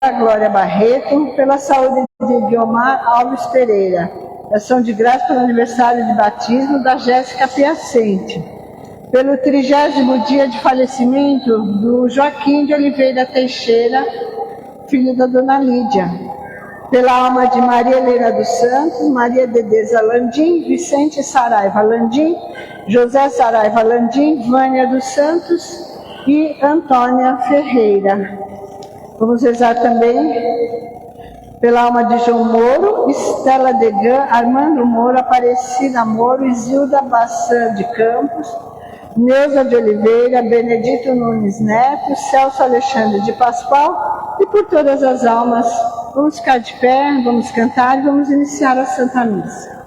Glória Barreto, pela saúde de Guiomar Alves Pereira, ação de graça pelo aniversário de batismo da Jéssica Piacente, pelo 30º dia de falecimento do Joaquim de Oliveira Teixeira, filho da Dona Lídia, pela alma de Maria Helena dos Santos, Maria Dedeza Landim, Vicente Saraiva Landim, José Saraiva Landim, Vânia dos Santos e Antônia Ferreira. Vamos rezar também pela alma de João Moro, Estela Degan, Armando Moro, Aparecida Moro, Isilda Bassan de Campos, Neuza de Oliveira, Benedito Nunes Neto, Celso Alexandre de Pascoal e por todas as almas. Vamos ficar de pé, vamos cantar e vamos iniciar a Santa Missa.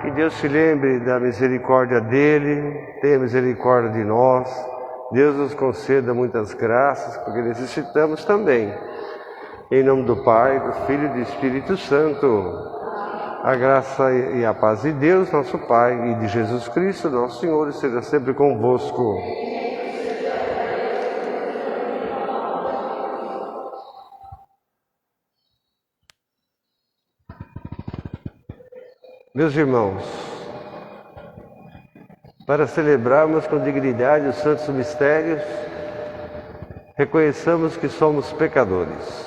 Que Deus se lembre da misericórdia dele, tenha misericórdia de nós. Deus nos conceda muitas graças, porque necessitamos também. Em nome do Pai, do Filho e do Espírito Santo, a graça e a paz de Deus, nosso Pai, e de Jesus Cristo, nosso Senhor, esteja sempre convosco. Meus irmãos, para celebrarmos com dignidade os santos mistérios, reconheçamos que somos pecadores.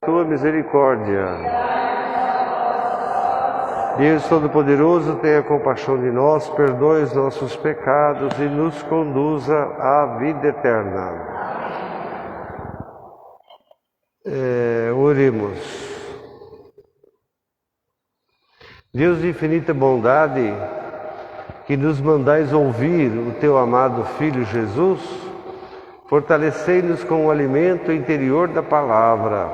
Tua misericórdia. Deus Todo-Poderoso, tenha compaixão de nós, perdoe os nossos pecados e nos conduza à vida eterna. Oremos. Deus de infinita bondade, que nos mandais ouvir o teu amado Filho Jesus, fortalecei-nos com o alimento interior da palavra,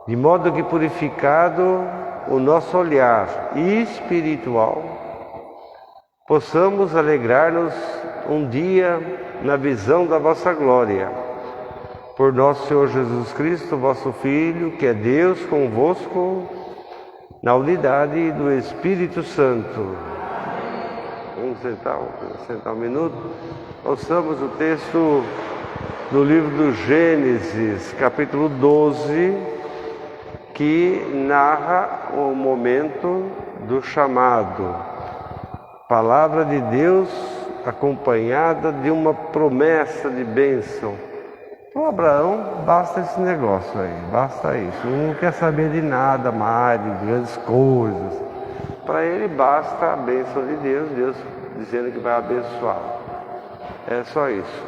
de modo que, purificado o nosso olhar espiritual, possamos alegrar-nos um dia na visão da vossa glória. Por nosso Senhor Jesus Cristo, vosso Filho, que é Deus convosco, na unidade do Espírito Santo. Vamos sentar um minuto. Ouçamos o texto do livro do Gênesis, capítulo 12, que narra o momento do chamado. Palavra de Deus acompanhada de uma promessa de bênção. Para Abraão, basta esse negócio aí, basta isso. Não quer saber de nada mais, de grandes coisas. Para ele basta a bênção de Deus, Deus dizendo que vai abençoar. É só isso.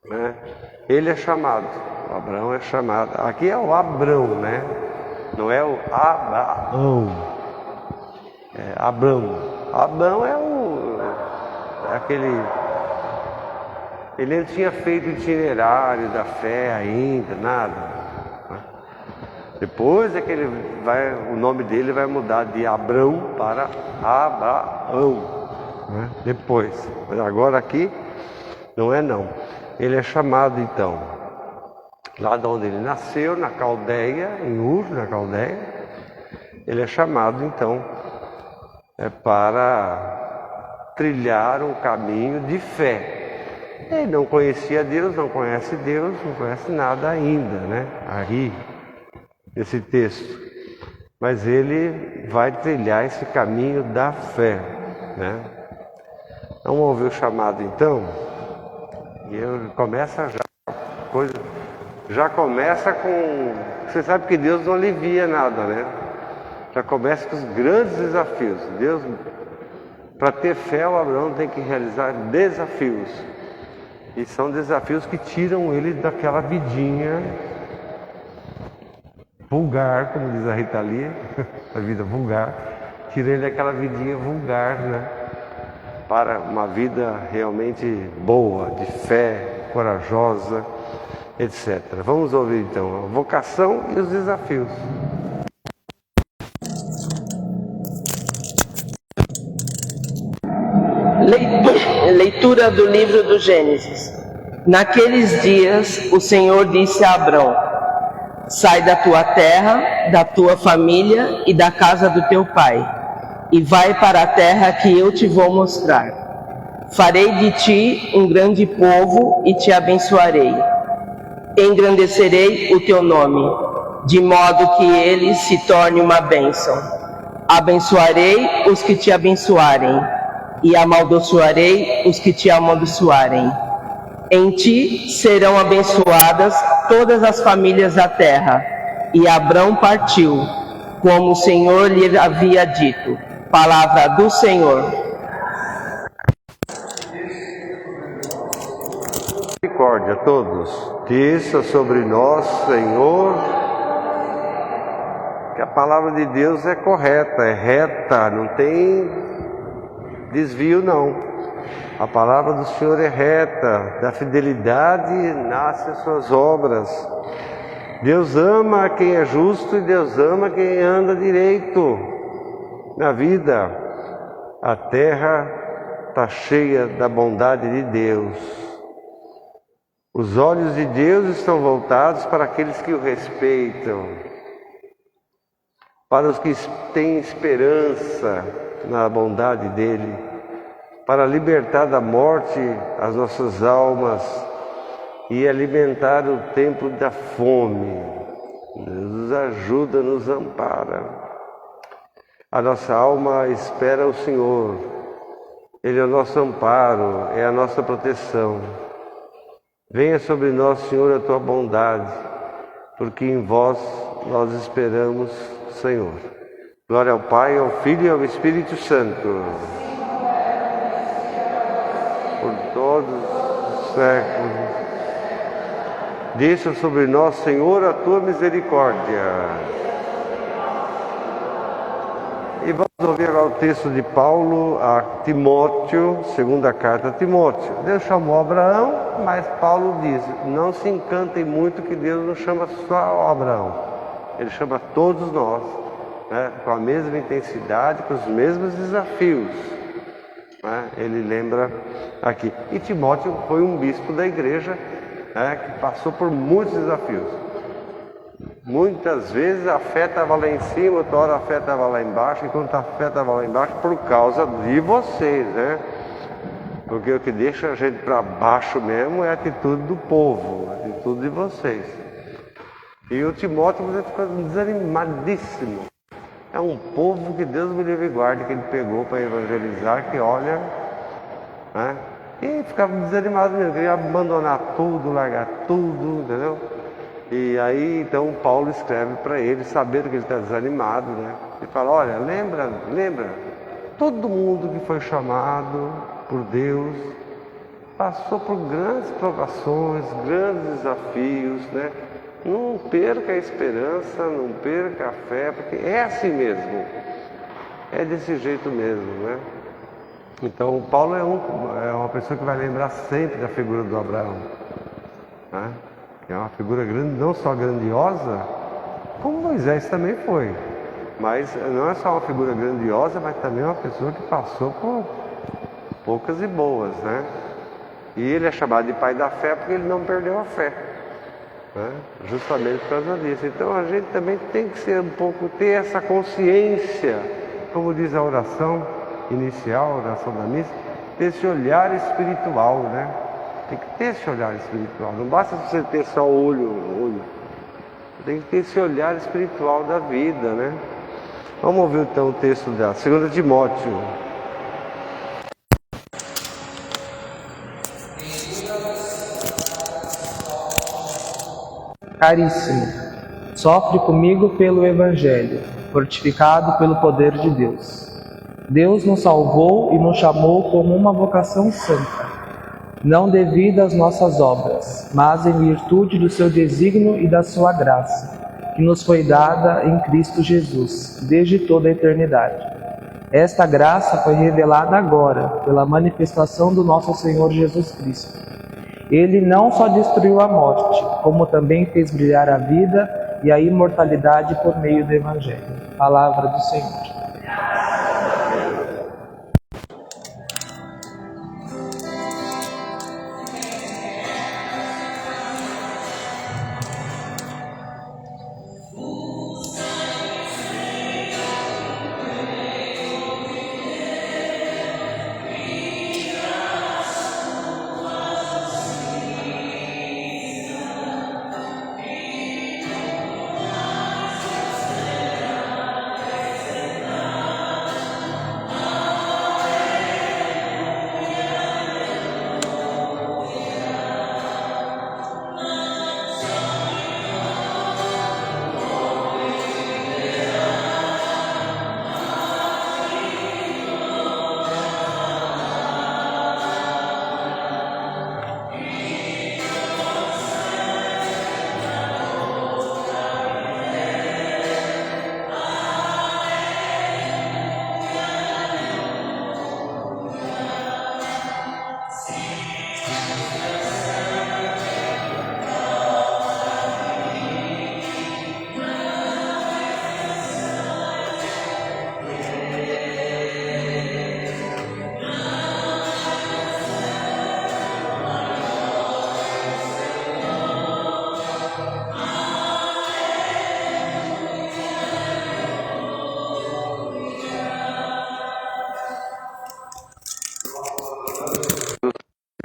Né? Ele é chamado, o Abraão é chamado. Aqui é o Abrão, né? Não é o Abraão. É Abrão. Abrão é aquele... Ele não tinha feito o itinerário da fé ainda, nada. Depois é que o nome dele vai mudar de Abrão para Abraão. Né? Depois. Mas agora aqui não é não. Ele é chamado então, lá de onde ele nasceu, na Caldeia, em Ur, na Caldeia, ele é chamado então para trilhar um caminho de fé. Ele não conhecia Deus, não conhece nada ainda, né? Aí, nesse texto. Mas ele vai trilhar esse caminho da fé, né? Vamos ouvir o chamado então? E começa já começa com... Você sabe que Deus não alivia nada, né? Já começa com os grandes desafios. Deus, para ter fé, o Abraão tem que realizar desafios. E são desafios que tiram ele daquela vidinha vulgar, como diz a Rita Lee, a vida vulgar. Tira ele daquela vidinha vulgar, né? Para uma vida realmente boa, de fé, corajosa, etc. Vamos ouvir então a vocação e os desafios. Leitura do livro do Gênesis. Naqueles dias o Senhor disse a Abrão: sai da tua terra, da tua família e da casa do teu pai, e vai para a terra que eu te vou mostrar. Farei de ti um grande povo e te abençoarei. Engrandecerei o teu nome, de modo que ele se torne uma bênção. Abençoarei os que te abençoarem, e amaldiçoarei os que te amaldiçoarem. Em ti serão abençoadas todas as famílias da terra. E Abrão partiu, como o Senhor lhe havia dito. Palavra do Senhor. Misericórdia a todos. Desça sobre nós, Senhor. Que a palavra de Deus é correta, é reta, não tem desvio não. A palavra do Senhor é reta, da fidelidade nascem as suas obras. Deus ama quem é justo e Deus ama quem anda direito na vida. A terra está cheia da bondade de Deus. Os olhos de Deus estão voltados para aqueles que o respeitam, para os que têm esperança na bondade dele, para libertar da morte as nossas almas e alimentar o tempo da fome. Nos ajuda, nos ampara. A nossa alma espera o Senhor. Ele é o nosso amparo, é a nossa proteção. Venha sobre nós, Senhor, a tua bondade, porque em vós nós esperamos, Senhor. Glória ao Pai, ao Filho e ao Espírito Santo. Por todos os séculos. Desça sobre nós, Senhor, a tua misericórdia. E vamos ouvir agora o texto de Paulo a Timóteo, segunda carta a Timóteo. Deus chamou Abraão, mas Paulo diz, não se encantem muito que Deus não chama só Abraão. Ele chama todos nós, né, com a mesma intensidade, com os mesmos desafios. Né? Ele lembra aqui. E Timóteo foi um bispo da igreja, né, que passou por muitos desafios. Muitas vezes a fé estava lá em cima, outra hora a fé estava lá embaixo, enquanto a fé estava lá embaixo por causa de vocês, né? Porque o que deixa a gente para baixo mesmo é a atitude do povo, a atitude de vocês. E o Timóteo ficou desanimadíssimo. É um povo que Deus me livre e guarde, que ele pegou para evangelizar, que olha, né? E ficava desanimado mesmo, queria abandonar tudo, largar tudo, entendeu? E aí então Paulo escreve para ele, sabendo que ele está desanimado, né? Ele fala, olha, lembra, todo mundo que foi chamado por Deus passou por grandes provações, grandes desafios, né? Não perca a esperança, não perca a fé, porque é assim mesmo, é desse jeito mesmo, né? Então Paulo é uma pessoa que vai lembrar sempre da figura do Abraão, né? Que é uma figura grande, não só grandiosa, como Moisés também foi. Mas não é só uma figura grandiosa, mas também uma pessoa que passou por poucas e boas, né? E ele é chamado de pai da fé porque ele não perdeu a fé, né? Justamente por causa disso. Então a gente também tem que ser ter essa consciência, como diz a oração inicial, a oração da missa, ter esse olhar espiritual, né? Tem que ter esse olhar espiritual. Não basta você ter só o olho. Tem que ter esse olhar espiritual da vida, né? Vamos ouvir então o texto da 2 Timóteo. Caríssimo, sofre comigo pelo Evangelho, fortificado pelo poder de Deus. Deus nos salvou e nos chamou como uma vocação santa, não devido às nossas obras, mas em virtude do seu desígnio e da sua graça, que nos foi dada em Cristo Jesus, desde toda a eternidade. Esta graça foi revelada agora, pela manifestação do nosso Senhor Jesus Cristo. Ele não só destruiu a morte, como também fez brilhar a vida e a imortalidade por meio do Evangelho. Palavra do Senhor.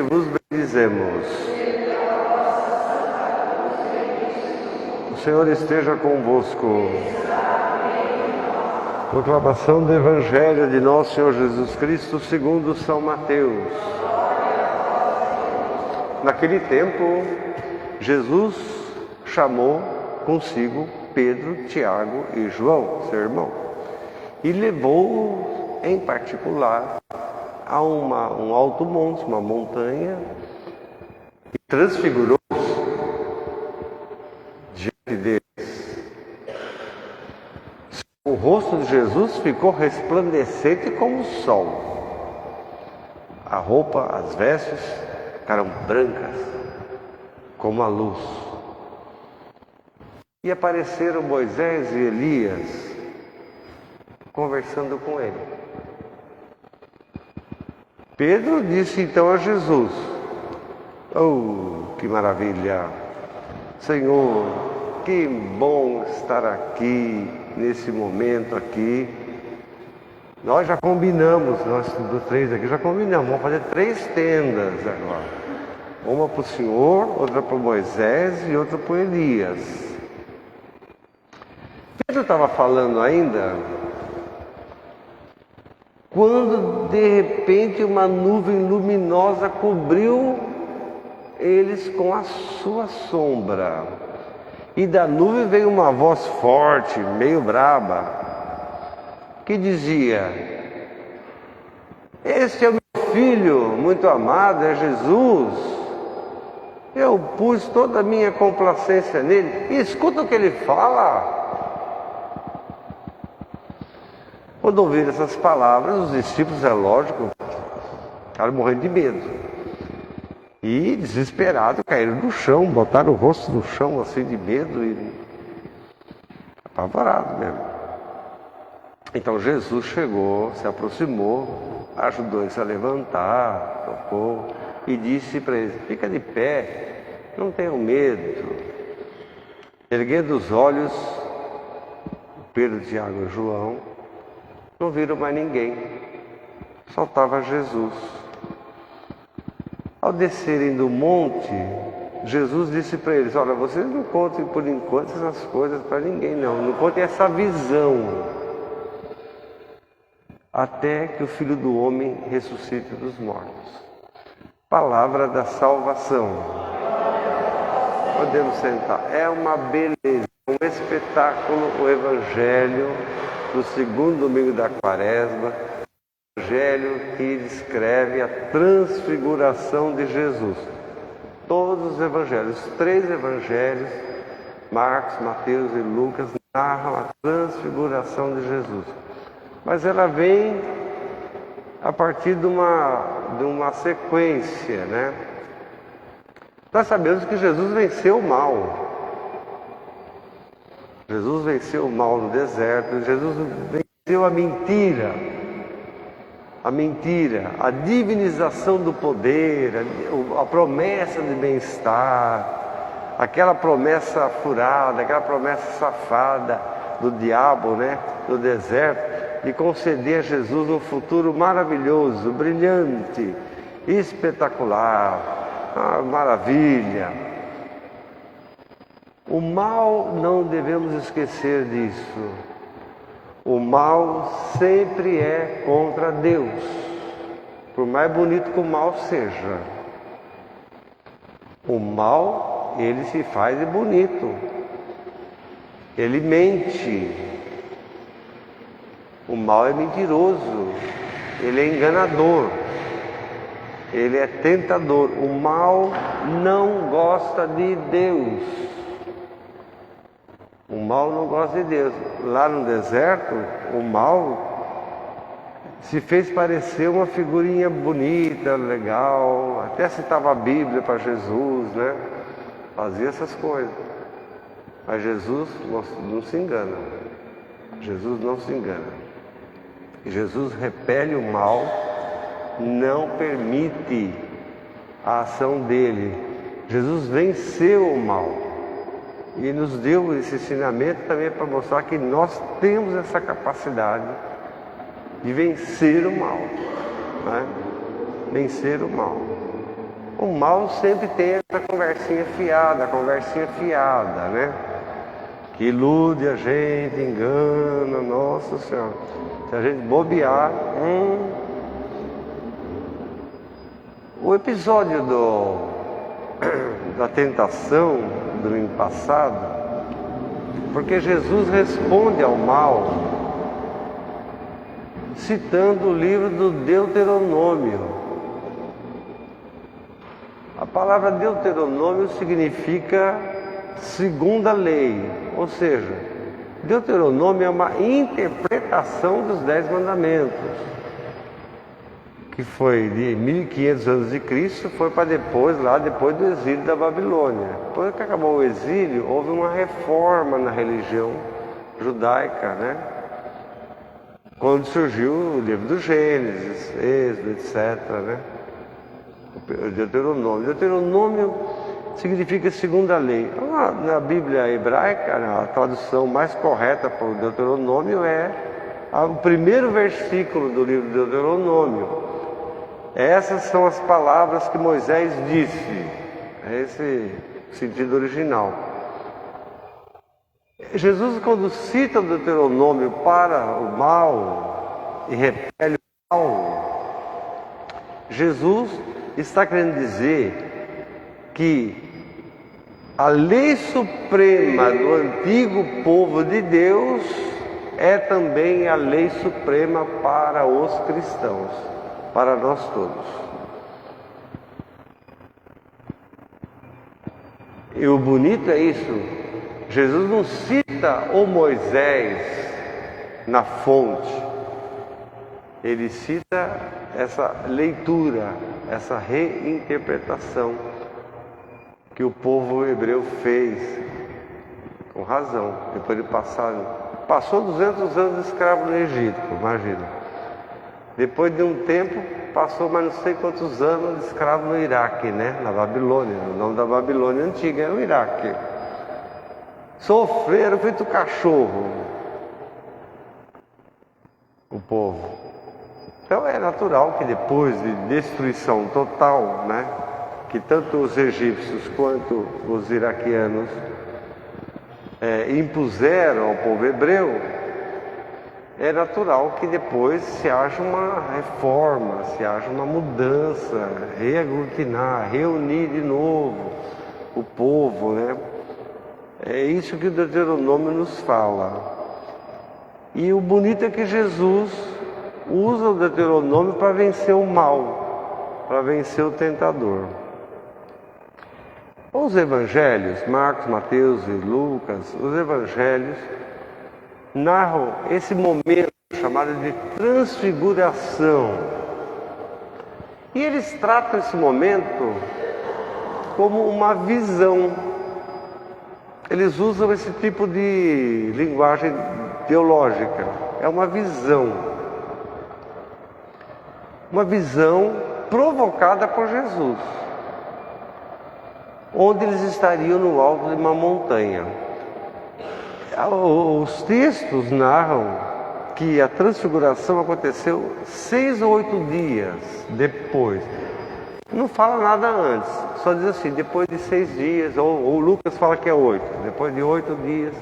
Vos bendizemos. O Senhor esteja convosco. Proclamação do Evangelho de nosso Senhor Jesus Cristo segundo São Mateus. Naquele tempo, Jesus chamou consigo Pedro, Tiago e João, seu irmão, e levou-o em particular a um alto monte, uma montanha, e transfigurou-os diante deles. O rosto de Jesus ficou resplandecente como o sol. A roupa, as vestes ficaram brancas como a luz. E apareceram Moisés e Elias conversando com ele. Pedro disse então a Jesus: "Oh, que maravilha! Senhor, que bom estar aqui, nesse momento aqui. Nós já combinamos, nós dos três aqui já combinamos, vamos fazer 3 tendas agora. Uma para o Senhor, outra para o Moisés e outra para o Elias." Pedro estava falando ainda, quando de repente uma nuvem luminosa cobriu eles com a sua sombra. E da nuvem veio uma voz forte, meio braba, que dizia: "Este é o meu filho muito amado, é Jesus. Eu pus toda a minha complacência nele." E escuta o que ele fala. Quando ouviram essas palavras, os discípulos, é lógico, ficaram morrendo de medo. E, desesperados, caíram no chão, botaram o rosto no chão, assim, de medo e apavorados mesmo. Então Jesus chegou, se aproximou, ajudou eles a levantar, tocou e disse para eles: "Fica de pé, não tenham medo." Erguendo os olhos, Pedro, Tiago e João não viram mais ninguém, só estava Jesus. Ao descerem do monte, Jesus disse para eles: "Olha, vocês não contem por enquanto essas coisas para ninguém, não contem essa visão, até que o Filho do Homem ressuscite dos mortos." Palavra da salvação. Podemos sentar. É uma beleza, um espetáculo, o Evangelho do segundo domingo da Quaresma. Evangelho que descreve a transfiguração de Jesus. Todos os evangelhos, os 3 evangelhos, Marcos, Mateus e Lucas, narram a transfiguração de Jesus. Mas ela vem a partir de uma sequência, né? Nós sabemos que Jesus venceu o mal. Jesus venceu o mal no deserto, Jesus venceu a mentira, a divinização do poder, a promessa de bem-estar, aquela promessa furada, aquela promessa safada do diabo, né, no deserto, de conceder a Jesus um futuro maravilhoso, brilhante, espetacular, uma maravilha. O mal, não devemos esquecer disso. O mal sempre é contra Deus, por mais bonito que o mal seja. O mal, ele se faz de bonito, ele mente. O mal é mentiroso, ele é enganador, ele é tentador. O mal não gosta de Deus. O mal não gosta de Deus. Lá no deserto, o mal se fez parecer uma figurinha bonita, legal, até citava a Bíblia para Jesus, né? Fazia essas coisas. Mas Jesus não se engana. Jesus não se engana. Jesus repele o mal, não permite a ação dele. Jesus venceu o mal. E nos deu esse ensinamento também para mostrar que nós temos essa capacidade de vencer o mal, né? Vencer o mal. O mal sempre tem essa conversinha fiada, né? Que ilude a gente, engana, nossa Senhora. Se a gente bobear, O episódio da tentação do domingo passado, porque Jesus responde ao mal citando o livro do Deuteronômio. A palavra Deuteronômio significa segunda lei, ou seja, Deuteronômio é uma interpretação dos 10 mandamentos, que foi de 1500 antes de Cristo, foi para depois do exílio da Babilônia. Depois que acabou o exílio, houve uma reforma na religião judaica, né? Quando surgiu o livro do Gênesis, Êxodo, etc., né? Deuteronômio significa segunda lei. Na Bíblia hebraica, a tradução mais correta para o Deuteronômio é o primeiro versículo do livro de Deuteronômio. Essas são as palavras que Moisés disse. É esse o sentido original. Jesus, quando cita o Deuteronômio para o mal e repele o mal, Jesus está querendo dizer que a lei suprema do antigo povo de Deus é também a lei suprema para os cristãos, para nós todos. E o bonito é isso, Jesus não cita o Moisés na fonte, ele cita essa leitura, essa reinterpretação que o povo hebreu fez, com razão, depois de passou 200 anos escravo no Egito, imagina. Depois de um tempo, passou mais não sei quantos anos de escravo no Iraque, né? Na Babilônia, o nome da Babilônia antiga é o Iraque. Sofreram feito cachorro, o povo. Então é natural que depois de destruição total, né? Que tanto os egípcios quanto os iraquianos impuseram ao povo hebreu, é natural que depois se haja uma reforma, se haja uma mudança, reaglutinar, reunir de novo o povo, né? É isso que o Deuteronômio nos fala. E o bonito é que Jesus usa o Deuteronômio para vencer o mal, para vencer o tentador. Os evangelhos, Marcos, Mateus e Lucas, os evangelhos narram esse momento chamado de transfiguração. E eles tratam esse momento como uma visão. Eles usam esse tipo de linguagem teológica. É uma visão. Uma visão provocada por Jesus, onde eles estariam no alto de uma montanha. Os textos narram que a transfiguração aconteceu 6 ou 8 dias depois. Não fala nada antes, só diz assim, depois de 6 dias, ou Lucas fala que é 8. Depois de 8 dias,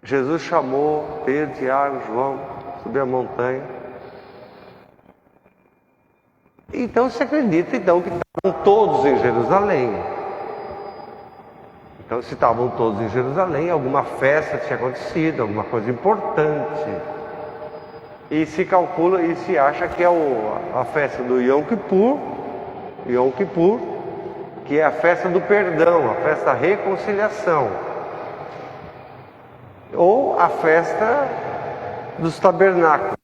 Jesus chamou Pedro, Tiago, João, subiu a montanha. Então se acredita que estavam todos em Jerusalém. Então se estavam todos em Jerusalém, alguma festa tinha acontecido, alguma coisa importante. E se calcula e se acha que é a festa do Yom Kippur, que é a festa do perdão, a festa da reconciliação. Ou a festa dos tabernáculos.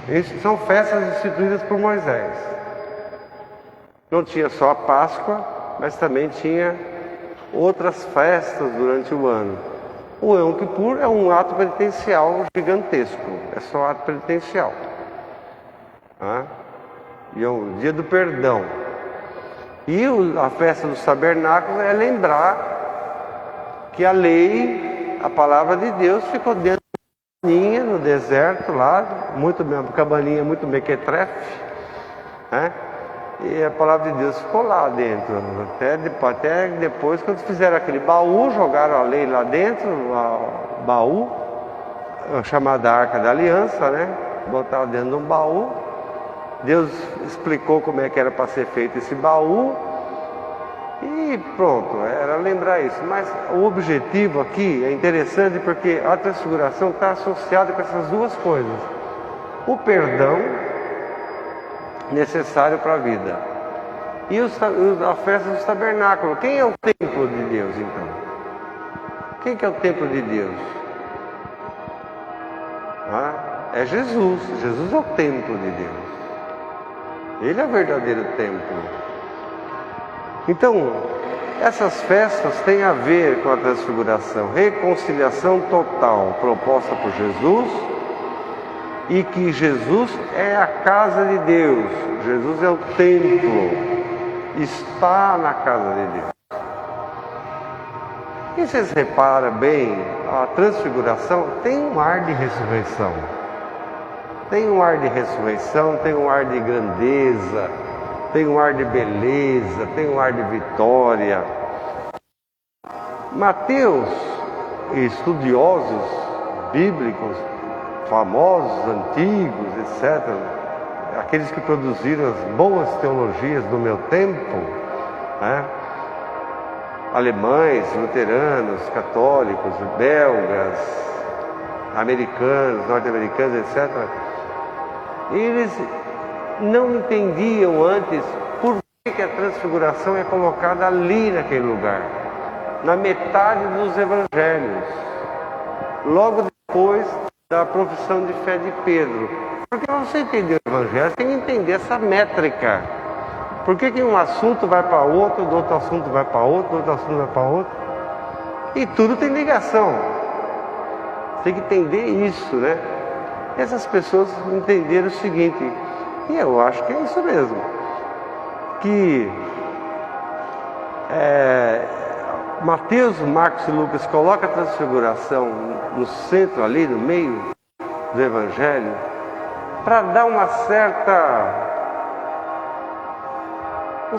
Essas são festas instituídas por Moisés. Não tinha só a Páscoa, mas também tinha outras festas durante o ano. O Yom Kippur é um ato penitencial gigantesco, é só ato penitencial. E é o dia do perdão. E a festa dos tabernáculos é lembrar que a lei, a palavra de Deus, ficou dentro da cabaninha no deserto lá, uma cabaninha muito mequetrefe, né? E a palavra de Deus ficou lá dentro, até depois, quando fizeram aquele baú, jogaram a lei lá dentro, o baú, chamada Arca da Aliança, né? Botaram dentro de um baú. Deus explicou como é que era para ser feito esse baú, e E pronto, era lembrar isso. Mas o objetivo aqui é interessante porque a transfiguração está associada com essas duas coisas. O perdão necessário para a vida e a festa dos tabernáculos. Quem é o templo de Deus, então? Quem que é o templo de Deus? É Jesus. Jesus é o templo de Deus. Ele é o verdadeiro templo. Então, essas festas têm a ver com a transfiguração, reconciliação total proposta por Jesus, e que Jesus é a casa de Deus, Jesus é o templo, está na casa de Deus. E vocês reparam bem, a transfiguração tem um ar de ressurreição. Tem um ar de ressurreição, tem um ar de grandeza, tem um ar de beleza, tem um ar de vitória. Mateus e estudiosos bíblicos, famosos, antigos, etc., aqueles que produziram as boas teologias do meu tempo, né? Alemães, luteranos, católicos, belgas, americanos, norte-americanos, etc., eles não entendiam antes por que a transfiguração é colocada ali naquele lugar, na metade dos evangelhos, logo depois da profissão de fé de Pedro. Porque para você entender o evangelho, você tem que entender essa métrica. Por que um assunto vai para outro, do outro assunto vai para outro, do outro assunto vai para outro? E tudo tem ligação. Tem que entender isso, né? Essas pessoas entenderam o seguinte, e eu acho que é isso mesmo, que Mateus, Marcos e Lucas colocam a transfiguração no centro ali, no meio do Evangelho, para dar um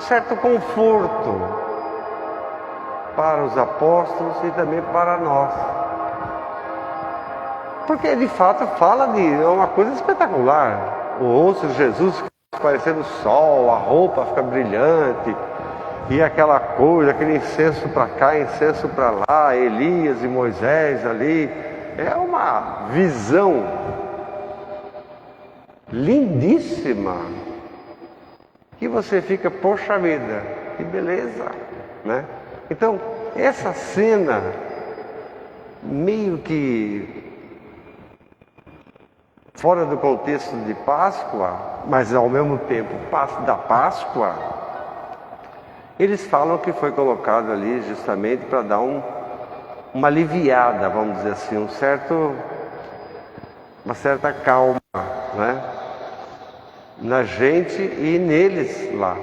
certo conforto para os apóstolos e também para nós. Porque de fato fala de uma coisa espetacular. O rosto de Jesus parecendo o sol, a roupa fica brilhante, e aquela coisa, aquele incenso para cá, incenso para lá, Elias e Moisés ali. É uma visão lindíssima, que você fica, poxa vida, que beleza, né? Então, essa cena, meio que fora do contexto de Páscoa, mas ao mesmo tempo da Páscoa, eles falam que foi colocado ali justamente para dar uma aliviada, vamos dizer assim, uma certa calma, né? Na gente e neles lá.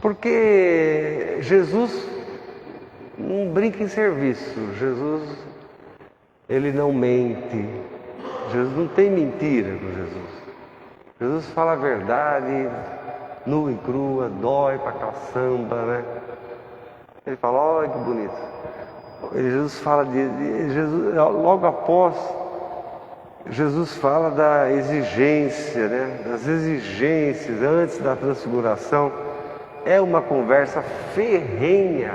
Porque Jesus não brinca em serviço, Jesus, ele não mente, Jesus não tem mentira com Jesus. Jesus fala a verdade, nua e crua, dói pra caçamba, né? Ele fala, olha que bonito. Jesus fala Jesus, logo após, Jesus fala da exigência, né? Das exigências antes da transfiguração. É uma conversa ferrenha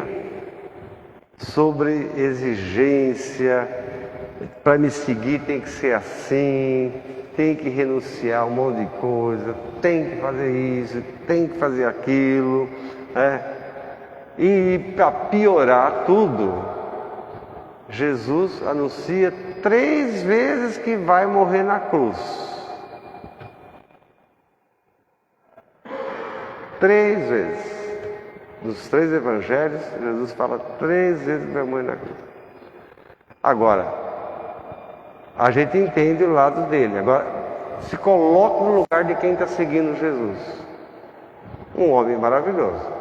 sobre exigência. Para me seguir tem que ser assim, tem que renunciar a um monte de coisa, tem que fazer isso, tem que fazer aquilo, né? E para piorar tudo, Jesus anuncia 3 vezes que vai morrer na cruz. 3 vezes. Nos 3 evangelhos, Jesus fala 3 vezes que vai morrer na cruz. Agora, a gente entende o lado dele. Agora, se coloca no lugar de quem está seguindo Jesus. Um homem maravilhoso.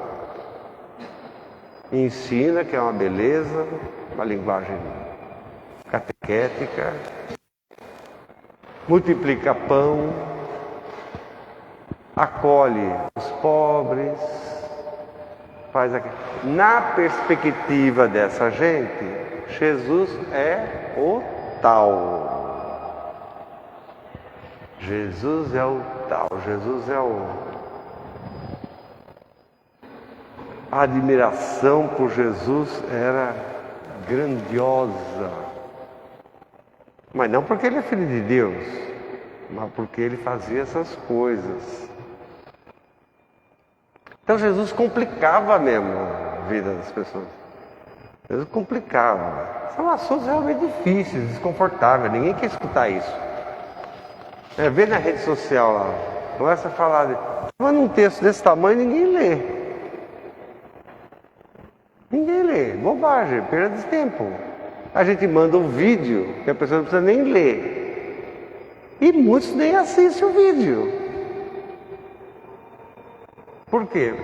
Ensina que é uma beleza, uma linguagem catequética, multiplica pão, acolhe os pobres, faz aquilo. Na perspectiva dessa gente, Jesus é o tal. Jesus é o tal, Jesus é o... a admiração por Jesus era grandiosa. Mas não porque ele é filho de Deus, mas porque ele fazia essas coisas. Então Jesus complicava mesmo a vida das pessoas. Jesus complicava. São assuntos realmente difíceis, desconfortáveis. Ninguém quer escutar isso. Vê na rede social lá, começa a falar mas num texto desse tamanho ninguém lê. Ninguém lê. Bobagem, perda de tempo. A gente manda um vídeo que a pessoa não precisa nem ler. E muitos nem assistem o vídeo. Por quê?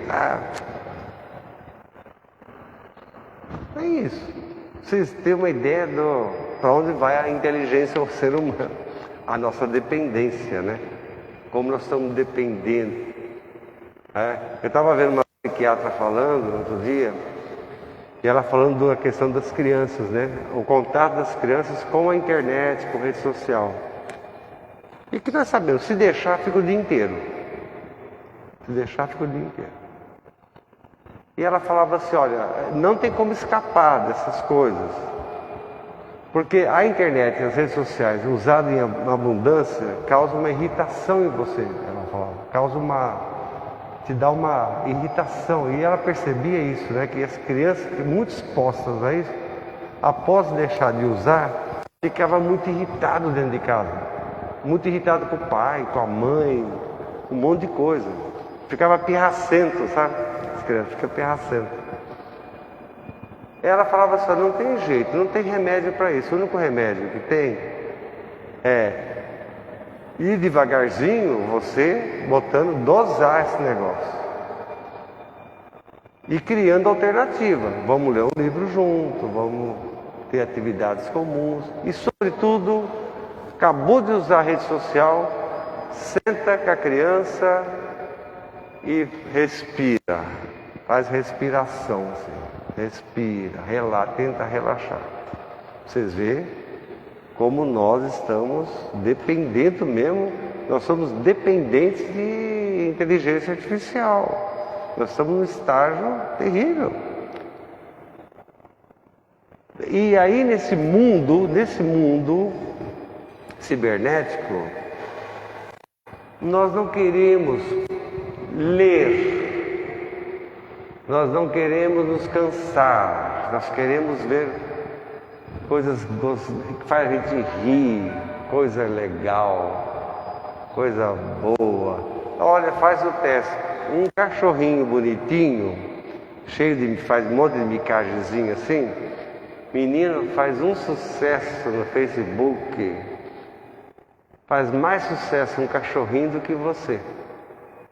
É isso. Vocês têm uma ideia para onde vai a inteligência do ser humano. A nossa dependência, né? Como nós estamos dependendo. Eu estava vendo uma psiquiatra falando outro dia, e ela falando da questão das crianças, né? O contato das crianças com a internet, com a rede social. E que nós sabemos, se deixar, fica o dia inteiro. Se deixar, fica o dia inteiro. E ela falava assim, olha, não tem como escapar dessas coisas. Porque a internet e as redes sociais, usadas em abundância, causam uma irritação em você, ela falava. Te dá uma irritação. E ela percebia isso, né? Que as crianças, muito expostas a isso, após deixar de usar, ficava muito irritado dentro de casa. Muito irritado com o pai, com a mãe, um monte de coisa. Ficava pirracento, sabe? As crianças ficam pirracento. Ela falava assim, não tem jeito, não tem remédio para isso. O único remédio que tem é ir devagarzinho, você dosar esse negócio. E criando alternativa. Vamos ler um livro junto, vamos ter atividades comuns. E sobretudo, acabou de usar a rede social, senta com a criança e respira. Faz respiração, assim. Respira, tenta relaxar. Vocês veem como nós estamos dependendo mesmo, nós somos dependentes de inteligência artificial. Nós estamos num estágio terrível. E aí nesse mundo cibernético, nós não queremos ler. Nós não queremos nos cansar, nós queremos ver coisas que faz a gente rir, coisa legal, coisa boa. Olha, faz o teste. Um cachorrinho bonitinho, faz um monte de micagemzinho assim, menino, faz um sucesso no Facebook. Faz mais sucesso um cachorrinho do que você.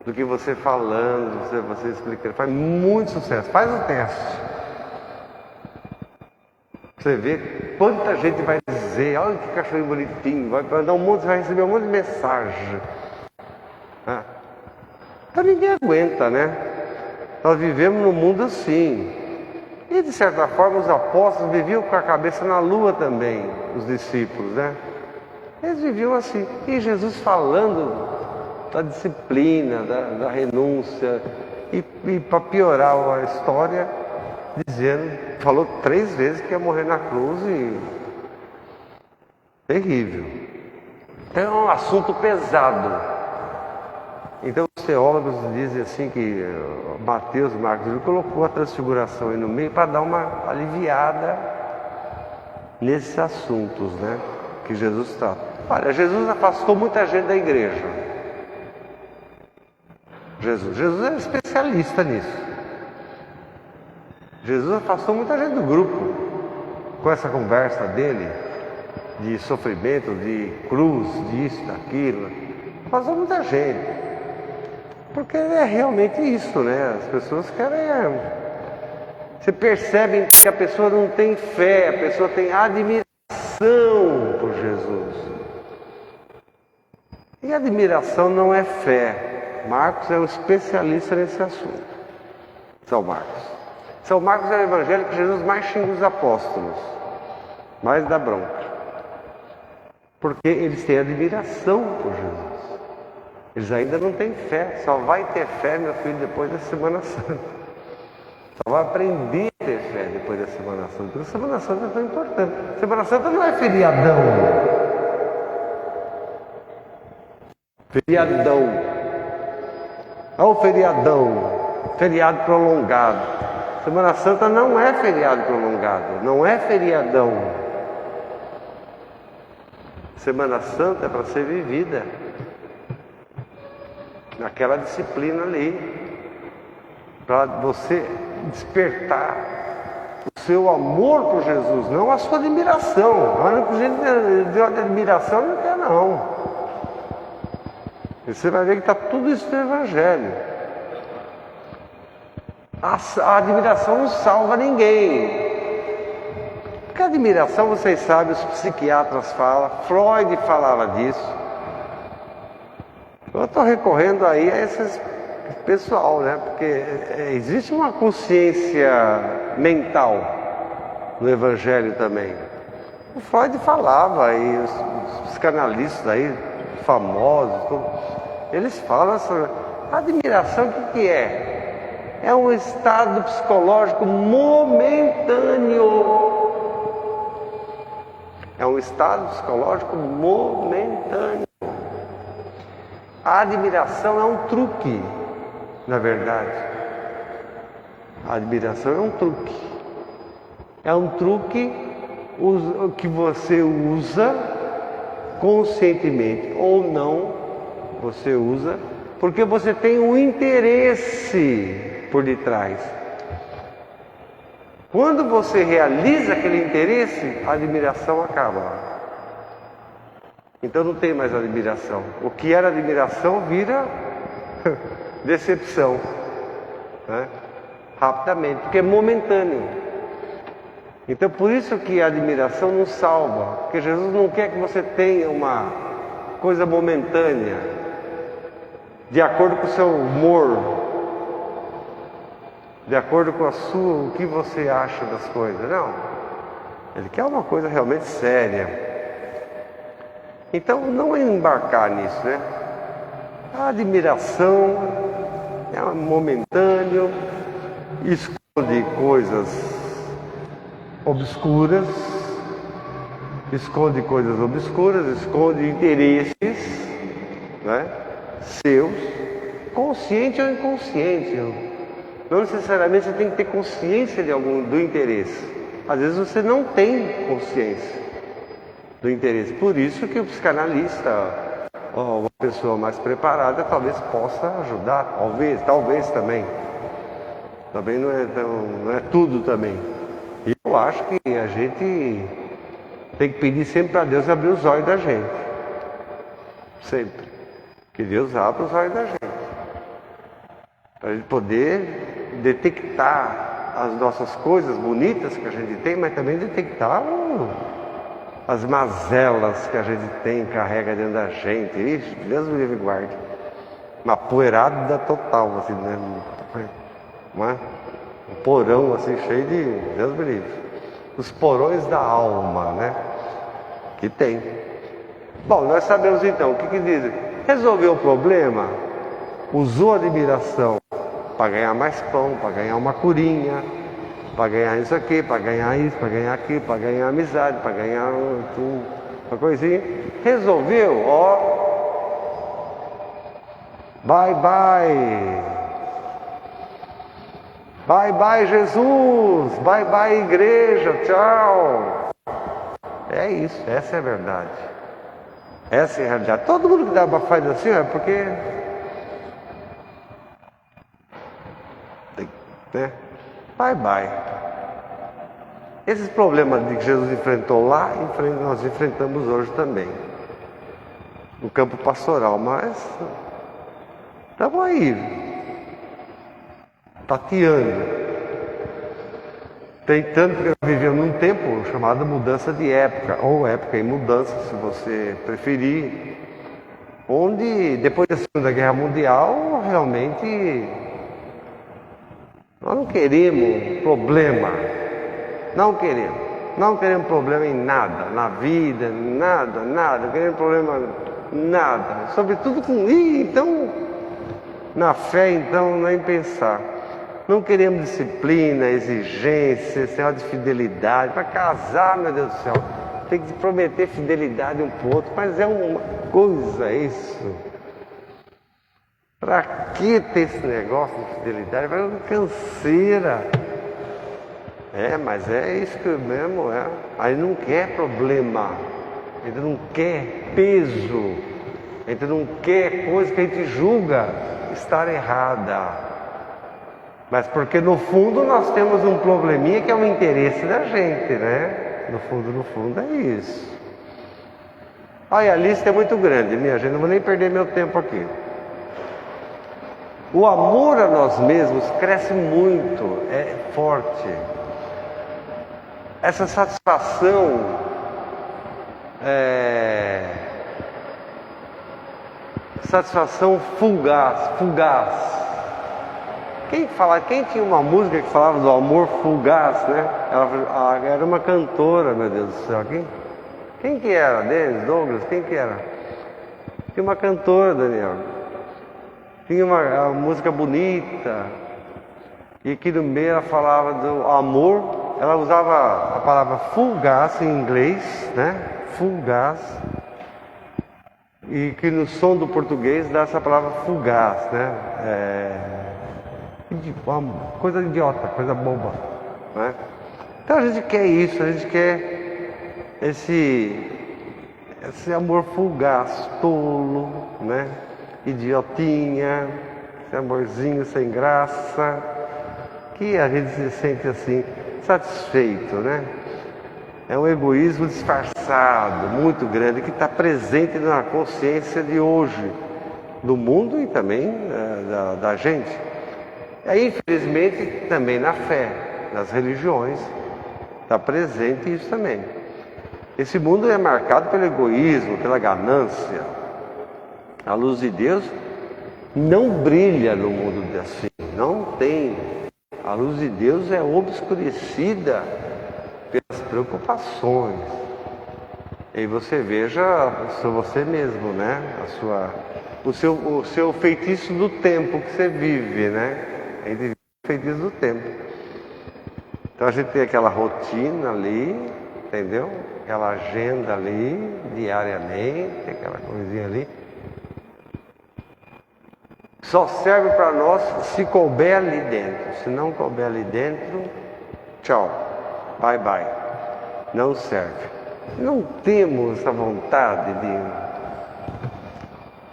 Do que você falando, você explicando. Faz muito sucesso. Faz o teste. Você vê quanta gente vai dizer, olha que cachorro bonitinho, vai mandar você vai receber um monte de mensagem. Então ninguém aguenta, né? Nós vivemos num mundo assim. E de certa forma os apóstolos viviam com a cabeça na lua também, os discípulos, né? Eles viviam assim. E Jesus falando da disciplina, da renúncia, e para piorar a história, falou 3 vezes que ia morrer na cruz e terrível. Então é um assunto pesado. Então os teólogos dizem assim que Mateus, Marcos, ele colocou a transfiguração aí no meio para dar uma aliviada nesses assuntos, né? Que Jesus trata. Olha, Jesus afastou muita gente da igreja. Jesus é especialista nisso. Jesus afastou muita gente do grupo com essa conversa dele de sofrimento, de cruz, disso, daquilo. Afastou muita gente. Porque é realmente isso, né? As pessoas querem. Você percebe que a pessoa não tem fé, a pessoa tem admiração por Jesus. E admiração não é fé. Marcos é um especialista nesse assunto. São Marcos. São Marcos é o evangelho que Jesus mais xinga os apóstolos, mais dá bronca. Porque eles têm admiração por Jesus. Eles ainda não têm fé. Só vai ter fé, meu filho, depois da Semana Santa. Só vai aprender a ter fé depois da Semana Santa. Porque a Semana Santa é tão importante. A Semana Santa não é feriadão. Feriadão. Olha o feriadão. Feriado prolongado. Semana Santa não é feriado prolongado. Não é feriadão. Semana Santa é para ser vivida naquela disciplina ali, para você despertar o seu amor por Jesus, não a sua admiração. A única gente de admiração não quer, não. E você vai ver que está tudo isso no Evangelho. A admiração não salva ninguém. Porque a admiração, vocês sabem, os psiquiatras falam, Freud falava disso. Eu estou recorrendo aí a esse pessoal, né? Porque existe uma consciência mental no Evangelho também. O Freud falava, e os psicanalistas aí, famosos, eles falam sobre admiração. O que é? É um estado psicológico momentâneo. É um estado psicológico momentâneo. A admiração é um truque, na verdade. A admiração é um truque. É um truque que você usa conscientemente ou não, você usa porque você tem um interesse por detrás. Quando você realiza aquele interesse, a admiração acaba. Então não tem mais admiração. O que era admiração vira decepção, né? Rapidamente, porque é momentâneo. Então por isso que a admiração não salva, porque Jesus não quer que você tenha uma coisa momentânea, de acordo com o seu humor, de acordo com o que você acha das coisas. Não, Ele quer uma coisa realmente séria. Então não embarcar nisso, né? A admiração é momentâneo, esconde coisas obscuras, esconde interesses, né? Seus, consciente ou inconsciente. Não necessariamente você tem que ter consciência do interesse. Às vezes você não tem consciência do interesse. Por isso que o psicanalista, ou uma pessoa mais preparada, talvez possa ajudar. Talvez também. Também não é tudo também. E eu acho que a gente tem que pedir sempre para Deus abrir os olhos da gente. Sempre. Que Deus abra os olhos da gente. Para a gente poder detectar as nossas coisas bonitas que a gente tem, mas também detectar as mazelas que a gente tem, carrega dentro da gente. Ixi, Deus me livre e guarde. Uma poeirada total, assim, né? Um porão assim, cheio de... Deus me livre. Os porões da alma, né? Que tem. Bom, nós sabemos então, o que diz? Resolveu o problema, usou a admiração para ganhar mais pão, para ganhar uma curinha, para ganhar isso aqui, para ganhar isso, para ganhar aquilo, para ganhar amizade, para ganhar uma coisinha. Resolveu, ó. Bye, bye. Bye, bye, Jesus. Bye, bye, igreja. Tchau. É isso, essa é a verdade. Essa é a realidade. Todo mundo que dá uma faz assim é porque... né? Bye, bye. Esses problemas que Jesus enfrentou lá, nós enfrentamos hoje também. No campo pastoral, mas... estamos aí. Tateando. Tentando, porque nós vivemos num tempo chamado mudança de época, ou época em mudança, se você preferir, onde depois da Segunda Guerra Mundial, realmente, nós não queremos problema, não queremos problema em nada, na vida, nada, não queremos problema, nada, sobretudo então, na fé, então, nem pensar. Não queremos disciplina, exigência, sinal de fidelidade. Para casar, meu Deus do céu, tem que prometer fidelidade um para o outro, mas é uma coisa isso. Para que ter esse negócio de fidelidade? Vai uma canseira. Mas é isso que mesmo é. Aí não quer problema, a gente não quer peso, a gente não quer coisa que a gente julga estar errada. Mas porque no fundo nós temos um probleminha que é o interesse da gente, né? No fundo é isso. Olha, a lista é muito grande, minha gente, não vou nem perder meu tempo aqui. O amor a nós mesmos cresce muito, é forte. Essa satisfação fugaz. Quem tinha uma música que falava do amor fugaz, né? Ela era uma cantora, meu Deus do céu. Quem que era? Dennis, Douglas? Quem que era? Tinha uma cantora, Daniel. Tinha uma música bonita. E aqui no meio ela falava do amor. Ela usava a palavra fugaz em inglês, né? Fugaz. E que no som do português dá essa palavra fugaz, né? Uma coisa idiota, coisa boba, né? Então a gente quer isso, a gente quer esse amor fugaz, tolo, né? Idiotinha, esse amorzinho sem graça, que a gente se sente assim, satisfeito, né? É um egoísmo disfarçado, muito grande, que está presente na consciência de hoje, do mundo e também da gente. E aí, infelizmente, também na fé, nas religiões, está presente isso também. Esse mundo é marcado pelo egoísmo, pela ganância. A luz de Deus não brilha no mundo assim, não tem. A luz de Deus é obscurecida pelas preocupações. E você veja você mesmo, né? O seu feitiço do tempo que você vive, né? A gente vive o feitiço do tempo. Então a gente tem aquela rotina ali, entendeu? Aquela agenda ali, diariamente, aquela coisinha ali. Só serve para nós se couber ali dentro. Se não couber ali dentro, tchau, bye bye. Não serve. Não temos essa vontade de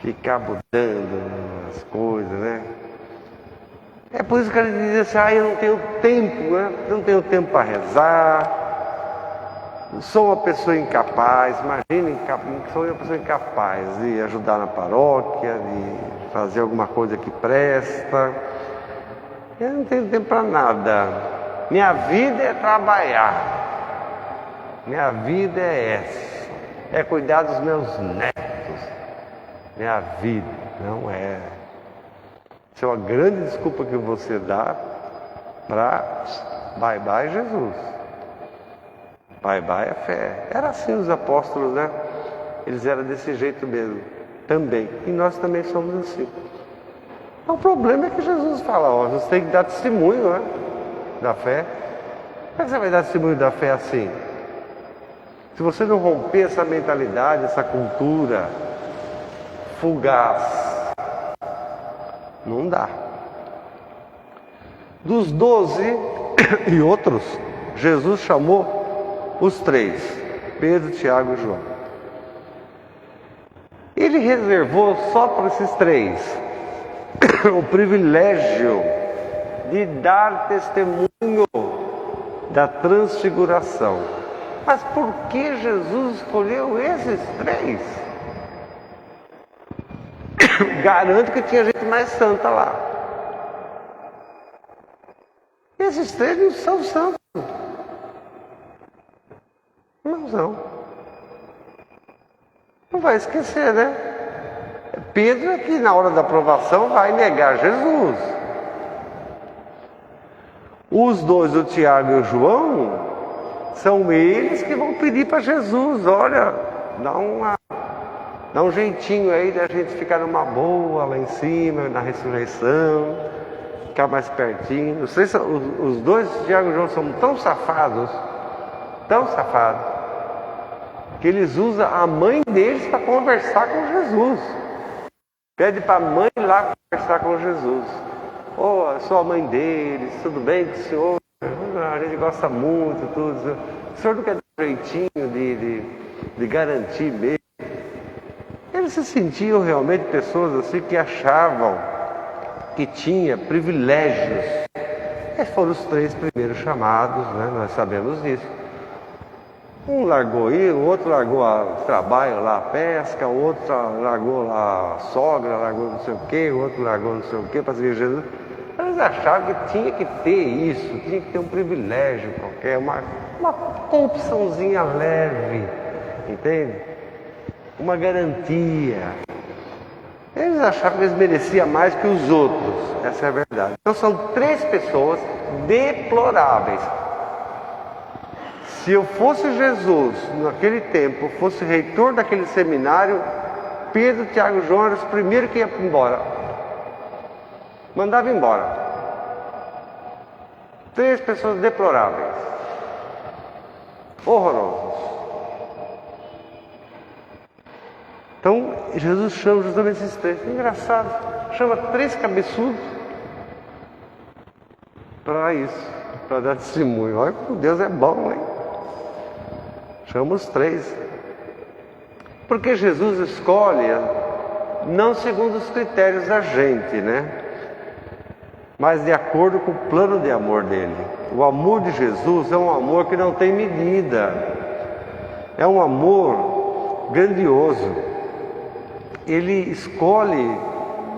ficar mudando as coisas, né? É por isso que a gente diz assim, eu não tenho tempo, né? Não tenho tempo para rezar. Sou uma pessoa incapaz, imagine, sou uma pessoa incapaz de ajudar na paróquia, de fazer alguma coisa que presta. Eu não tenho tempo para nada. Minha vida é trabalhar. Minha vida é essa. É cuidar dos meus netos. Minha vida não é. Isso é uma grande desculpa que você dá para bye bye Jesus. Bye bye a fé. Era assim os apóstolos, né? Eles eram desse jeito mesmo. Também. E nós também somos assim. O problema é que Jesus fala, você tem que dar testemunho, né? Da fé. Como é que você vai dar testemunho da fé assim? Se você não romper essa mentalidade, essa cultura fugaz, não dá. Dos 12 e outros, Jesus chamou os 3, Pedro, Tiago e João. Ele reservou só para esses 3 o privilégio de dar testemunho da transfiguração. Mas por que Jesus escolheu esses 3? Garanto que tinha gente mais santa lá. Esses 3 não são santos. Não são. Não vai esquecer, né? Pedro é que na hora da aprovação vai negar Jesus. Os 2, o Tiago e o João, são eles que vão pedir para Jesus, olha, dá um jeitinho aí da gente ficar numa boa lá em cima, na ressurreição. ficar mais pertinho. Os dois, Tiago e João, são tão safados, que eles usam a mãe deles para conversar com Jesus. Pede para a mãe lá conversar com Jesus. Eu sou a mãe deles, tudo bem com o senhor? A gente gosta muito, tudo. O senhor não quer dar um jeitinho de garantir mesmo? Eles se sentiam realmente pessoas assim que achavam que tinha privilégios. Esses foram os 3 primeiros chamados, né? Nós sabemos disso. Um largou aí, o outro largou o trabalho lá, a pesca, o outro largou lá a sogra, largou não sei o quê, o outro largou não sei o quê para seguir Jesus. Eles achavam que tinha que ter isso, tinha que ter um privilégio qualquer, uma corrupçãozinha leve, entende? Uma garantia. Eles achavam que eles mereciam mais que os outros, essa é a verdade. Então são 3 pessoas deploráveis. Se eu fosse Jesus, naquele tempo, fosse reitor daquele seminário, Pedro, Tiago e João eram os primeiros que iam embora. Mandava embora. 3 pessoas deploráveis. Horrorosos. Então, Jesus chama justamente esses 3. Engraçado. Chama 3 cabeçudos para isso, para dar testemunho. Olha como Deus é bom, hein? Chama os 3. Porque Jesus escolhe não segundo os critérios da gente, né? Mas de acordo com o plano de amor dele. O amor de Jesus é um amor que não tem medida. É um amor grandioso. Ele escolhe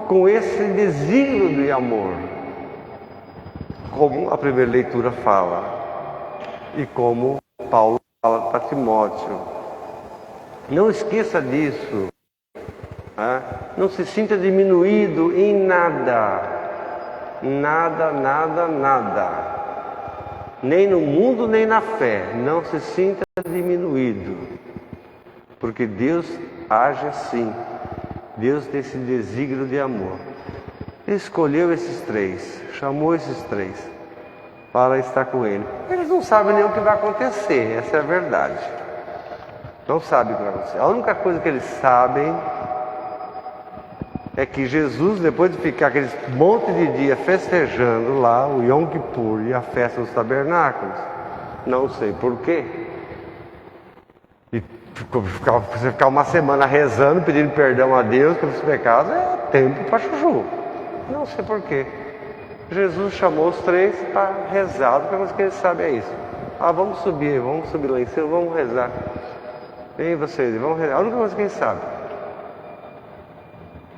com esse desígnio de amor, como a primeira leitura fala, e como Paulo fala para Timóteo. Não esqueça disso. Né? Não se sinta diminuído em nada. Nada. Nem no mundo, nem na fé. Não se sinta diminuído. Porque Deus age assim. Deus tem esse desígnio de amor. Ele escolheu esses 3, chamou esses 3 para estar com ele. Eles não sabem nem o que vai acontecer, essa é a verdade. Não sabem o que vai acontecer. A única coisa que eles sabem é que Jesus, depois de ficar aqueles monte de dia festejando lá, o Yom Kippur e a festa dos tabernáculos, não sei porquê, e você ficar uma semana rezando, pedindo perdão a Deus pelos pecados, é tempo para chuchu. Não sei porquê. Jesus chamou os 3 para rezar, a única coisa que eles sabem é isso. Vamos subir lá em cima, vamos rezar. Vem vocês, vamos rezar. A única coisa que eles sabem.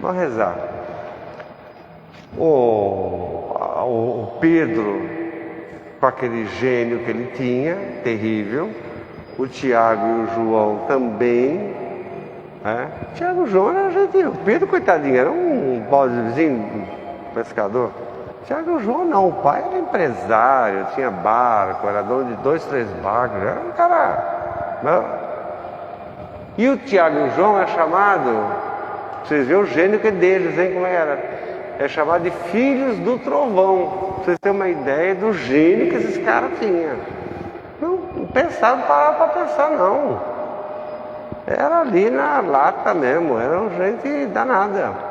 Vamos rezar. O Pedro, com aquele gênio que ele tinha, terrível. O Tiago e o João também. Tiago e o João era gentil. O Pedro, coitadinho, era um vizinho pescador. Tiago e o João não. O pai era empresário, tinha barco, era dono de 2, 3 barcos. Era um cara. Não. E o Tiago e o João é chamado, vocês veem o gênio que é deles, hein? Como era? É chamado de filhos do trovão. Pra vocês terem uma ideia do gênio que esses caras tinham. Não pensaram para pensar, não. Era ali na lata mesmo, era um gente danada.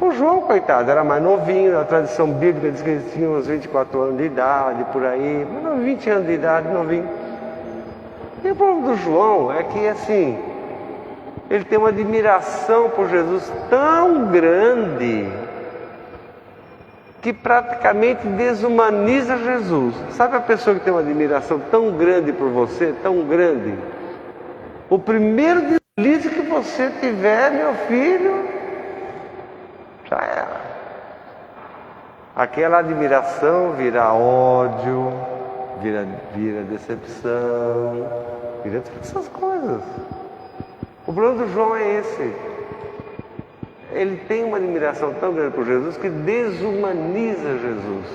O João, coitado, era mais novinho, a tradição bíblica diz que ele tinha uns 24 anos de idade, por aí, mas 20 anos de idade, novinho. E o problema do João é que, assim, ele tem uma admiração por Jesus tão grande que praticamente desumaniza Jesus. Sabe a pessoa que tem uma admiração tão grande por você, tão grande? O primeiro deslize que você tiver, meu filho, já era. Aquela admiração vira ódio, vira decepção, vira todas essas coisas. O problema do João é esse. Ele tem uma admiração tão grande por Jesus que desumaniza Jesus.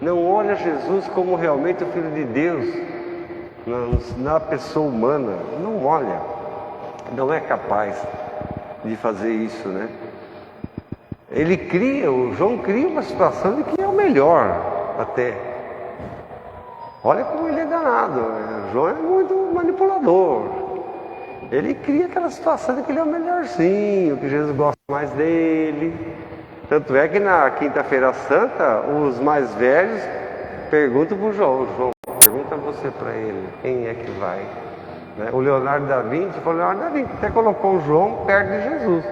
Não olha Jesus como realmente o Filho de Deus, na pessoa humana. Não olha. Não é capaz de fazer isso, né? o João cria uma situação de que é o melhor até. Olha como ele é danado, o João é muito manipulador. Ele cria aquela situação de que ele é o melhorzinho, que Jesus gosta mais dele. Tanto é que na Quinta-feira Santa, os mais velhos perguntam para o João, pergunta você para ele, quem é que vai? Né? O Leonardo da Vinci até colocou o João perto de Jesus.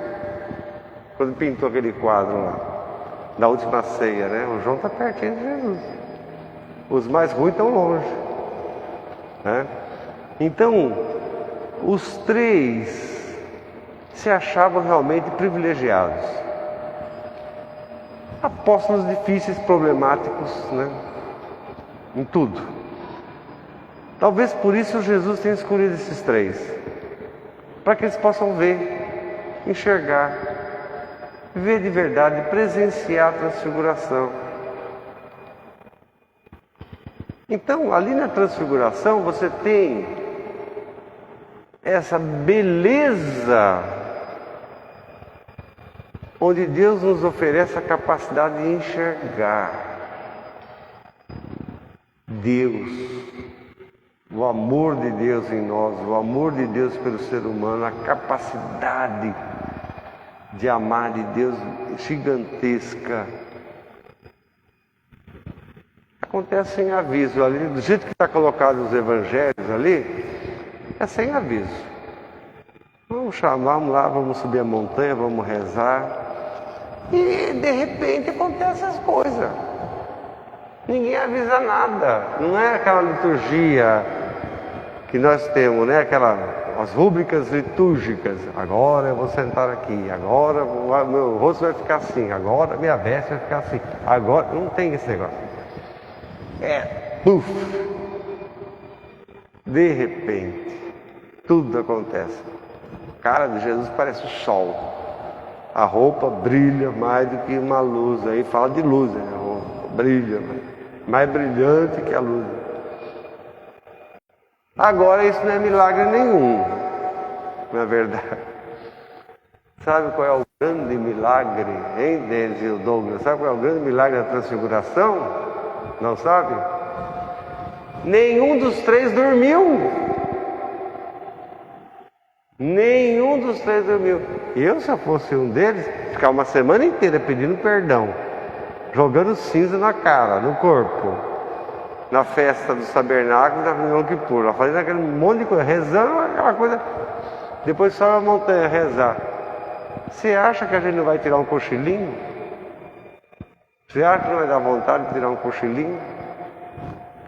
Quando pintou aquele quadro lá, da última ceia, né? O João está pertinho de Jesus. Os mais ruins estão longe. Né? Então, os três se achavam realmente privilegiados. Apóstolos difíceis, problemáticos, né? Em tudo. Talvez por isso Jesus tenha escolhido esses três. Para que eles possam ver, enxergar, ver de verdade, presenciar a transfiguração. Então, ali na transfiguração, você tem essa beleza, onde Deus nos oferece a capacidade de enxergar Deus, o amor de Deus em nós, o amor de Deus pelo ser humano, a capacidade de amar de Deus gigantesca. Acontece sem aviso ali, do jeito que está colocado os evangelhos ali, é sem aviso. Vamos chamar, vamos lá, vamos subir a montanha, vamos rezar. E de repente acontecem as coisas. Ninguém avisa nada. Não é aquela liturgia que nós temos, né? As rúbricas litúrgicas. Agora eu vou sentar aqui, agora meu rosto vai ficar assim, agora minha veste vai ficar assim. Agora não tem esse negócio. Puf! De repente, tudo acontece. A cara de Jesus parece o sol. A roupa brilha mais do que uma luz. Aí fala de luz, né? A roupa brilha, mais brilhante que a luz. Agora isso não é milagre nenhum, na verdade. Sabe qual é o grande milagre, hein, Denis e o Douglas? Sabe qual é o grande milagre da transfiguração? Não sabe? Nenhum dos três dormiu. Nenhum dos três dormiu. Eu, se eu fosse um deles, ficava uma semana inteira pedindo perdão, jogando cinza na cara, no corpo, na festa dos tabernáculos da Yom Kippur, fazendo aquele monte de coisa, rezando aquela coisa. Depois só a montanha rezar. Você acha que a gente não vai tirar um cochilinho? Você acha que não vai dar vontade de tirar um cochilinho?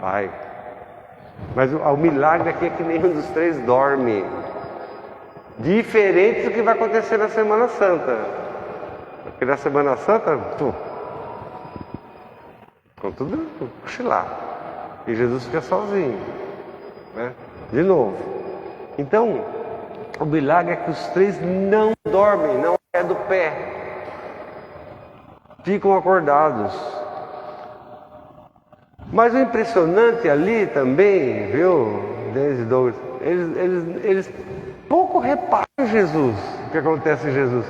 Vai. Mas o milagre aqui é que nenhum dos três dorme. Diferente do que vai acontecer na Semana Santa. Porque na Semana Santa, com tudo cochilar. E Jesus fica sozinho. Né? De novo. Então, o milagre é que os três não dormem, não é do pé. Ficam acordados. Mas o impressionante ali também, viu, Denis e Douglas, eles pouco reparam Jesus, o que acontece em Jesus.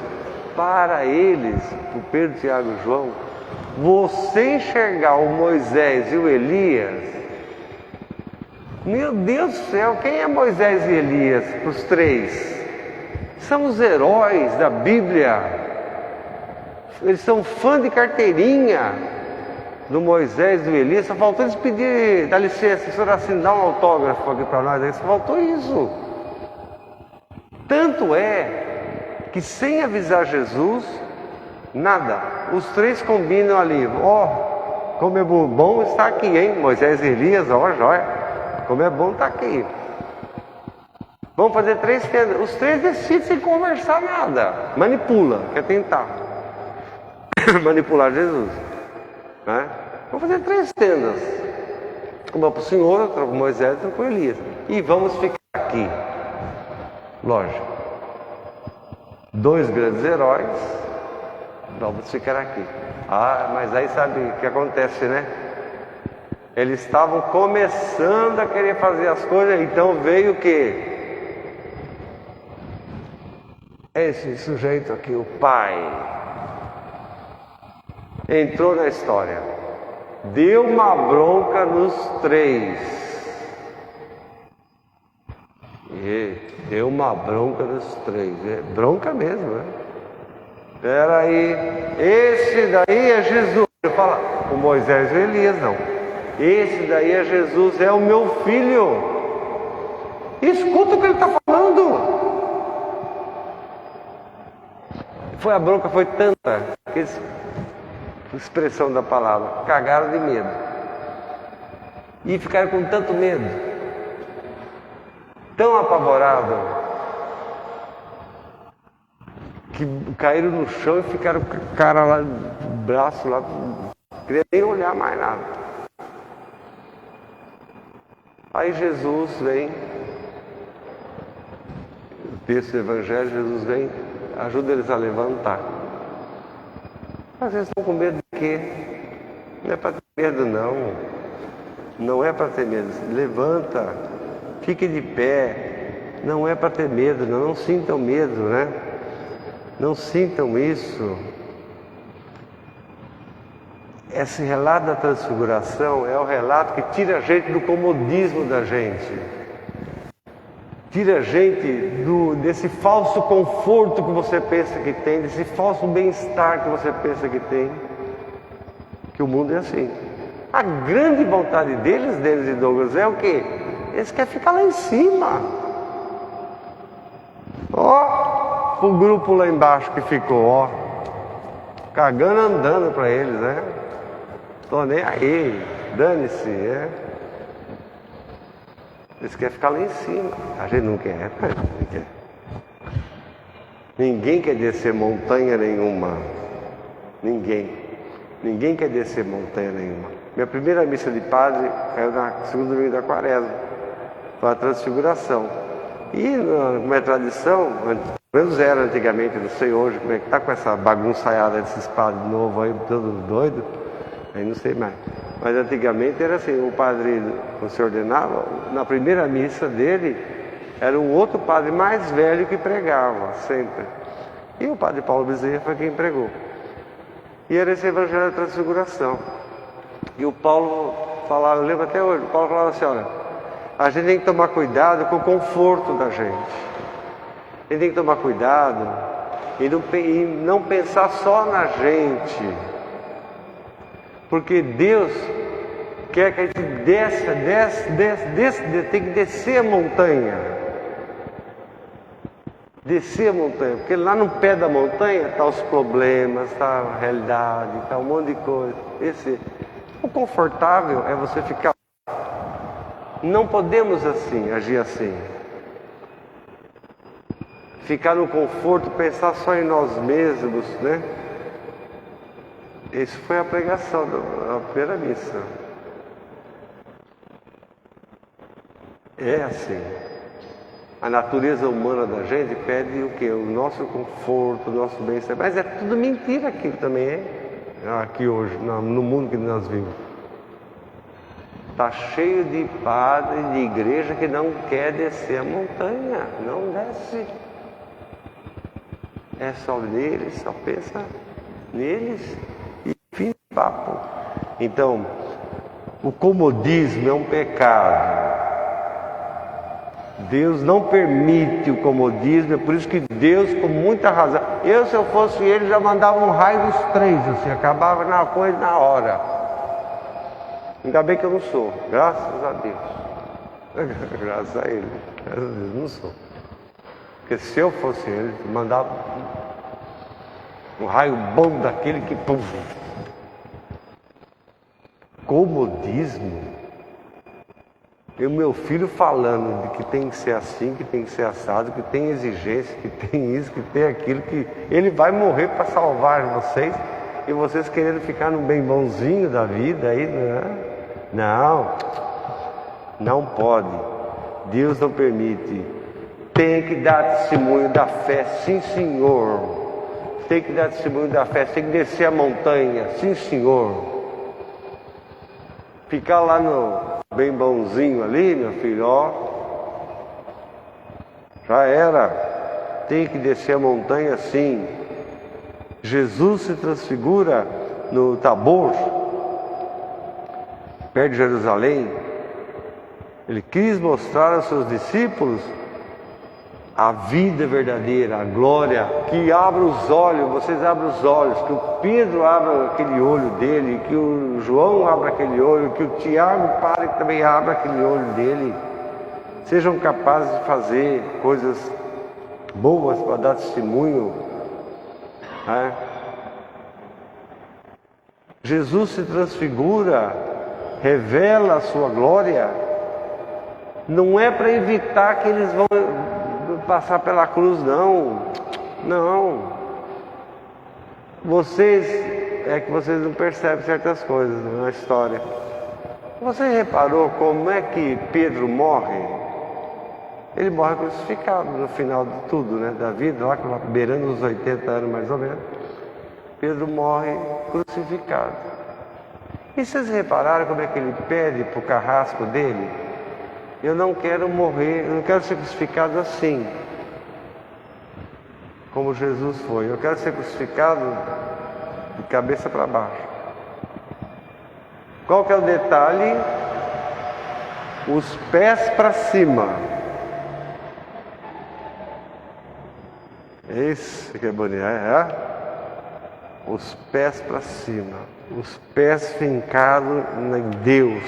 Para eles, o Pedro, Tiago e João, você enxergar o Moisés e o Elias, meu Deus do céu, quem é Moisés e Elias? Os três são os heróis da Bíblia. Eles são fãs de carteirinha do Moisés e do Elias. Só faltou eles pedir, dá licença, o senhor assinar um autógrafo aqui para nós. Só faltou isso. Tanto é que sem avisar Jesus, nada. Os três combinam ali. Como é bom estar aqui, hein? Moisés e Elias, joia. Como é bom estar aqui. Vamos fazer 3 tendas. Os três decidem sem conversar nada. Manipula, quer tentar manipular Jesus. Né? Vamos fazer 3 tendas. Uma para o Senhor, outra para Moisés e outra para Elias. E vamos ficar aqui. Lógico. 2 grandes heróis. Vamos ficar aqui. Mas aí sabe o que acontece, né? Eles estavam começando a querer fazer as coisas. Então veio o quê? Esse sujeito aqui, o pai. entrou na história. Deu uma bronca nos 3. Deu uma bronca nos 3. É bronca mesmo, né? Espera aí, esse daí é Jesus. Eu falo, o Moisés e o Elias não. Esse daí é Jesus, é o meu filho. Escuta o que ele está falando. A bronca foi tanta, expressão da palavra, cagaram de medo. E ficaram com tanto medo, tão apavorados, que caíram no chão e ficaram com a cara lá, o braço lá, não queria nem olhar mais nada. Aí Jesus vem, o texto do Evangelho, Jesus vem, ajuda eles a levantar. Mas eles estão com medo de quê? Não é para ter medo, não. Não é para ter medo. Levanta, fique de pé. Não é para ter medo, não sintam medo, né? Não sintam isso. Esse relato da transfiguração é o relato que tira a gente do comodismo da gente. Tira a gente desse falso conforto que você pensa que tem, desse falso bem-estar que você pensa que tem. Que o mundo é assim. A grande vontade deles e Douglas, é o quê? Eles querem ficar lá em cima. Ó, o grupo lá embaixo que ficou, ó, cagando andando para eles, né? Tô nem aí, dane-se, é. Eles querem ficar lá em cima. A gente não quer, não quer. Ninguém quer descer montanha nenhuma. Ninguém quer descer montanha nenhuma. Minha primeira missa de padre caiu na segunda domingo da quaresma. Foi a transfiguração. E, como é tradição, pelo menos era antigamente, não sei hoje como é que tá com essa bagunçaiada desses padres novos aí, todo doido. Aí não sei mais. Mas antigamente era assim, o padre, quando se ordenava, na primeira missa dele, era um outro padre mais velho que pregava, sempre. E o padre Paulo Bezerra foi quem pregou. E era esse Evangelho da Transfiguração. E o Paulo falava, eu lembro até hoje, o Paulo falava assim, olha, a gente tem que tomar cuidado com o conforto da gente. A gente tem que tomar cuidado e não pensar só na gente. Porque Deus quer que a gente tem que descer a montanha. Descer a montanha, porque lá no pé da montanha estão os problemas, está a realidade, está um monte de coisa. O confortável é você ficar. Não podemos assim, agir assim. Ficar no conforto, pensar só em nós mesmos, né? Essa foi a pregação da primeira missa. É assim. A natureza humana da gente pede o quê? O nosso conforto, o nosso bem-estar. Mas é tudo mentira aquilo também, é? Aqui hoje, no mundo que nós vivemos. Está cheio de padre, de igreja que não quer descer a montanha. Não desce. É só neles, só pensa neles. Fim de papo. Então, o comodismo é um pecado. Deus não permite o comodismo, é por isso que Deus, com muita razão, se eu fosse ele, já mandava um raio dos 3, assim, acabava na coisa na hora. Ainda bem que eu não sou, graças a Deus. Graças a ele, graças a Deus, não sou. Porque se eu fosse ele, mandava um raio bom daquele que... Pum, comodismo. E o meu filho falando de que tem que ser assim, que tem que ser assado, que tem exigência, que tem isso, que tem aquilo, que ele vai morrer para salvar vocês, e vocês querendo ficar no bem bonzinho da vida aí, não pode. Deus não permite. Tem que dar testemunho da fé, sim senhor. Tem que dar testemunho da fé, tem que descer a montanha, sim senhor. Ficar lá no bem bonzinho ali, meu filho, ó, já era. Tem que descer a montanha sim. Jesus se transfigura no Tabor, perto de Jerusalém, ele quis mostrar aos seus discípulos a vida verdadeira, a glória, que abra os olhos, vocês abram os olhos, que o Pedro abra aquele olho dele, que o João abra aquele olho, que o Tiago pare e também abra aquele olho dele. Sejam capazes de fazer coisas boas para dar testemunho. Né? Jesus se transfigura, revela a sua glória, não é para evitar que eles vão passar pela cruz, não. Vocês não percebem certas coisas na história. Você reparou como é que Pedro morre? Ele morre crucificado no final de tudo, né, da vida, lá beirando os 80 anos mais ou menos. Pedro morre crucificado. E vocês repararam como é que ele pede para o carrasco dele? Eu não quero morrer, eu não quero ser crucificado assim, como Jesus foi. Eu quero ser crucificado de cabeça para baixo. Qual que é o detalhe? Os pés para cima. Esse que é bonito, Os pés para cima. Os pés fincados em Deus,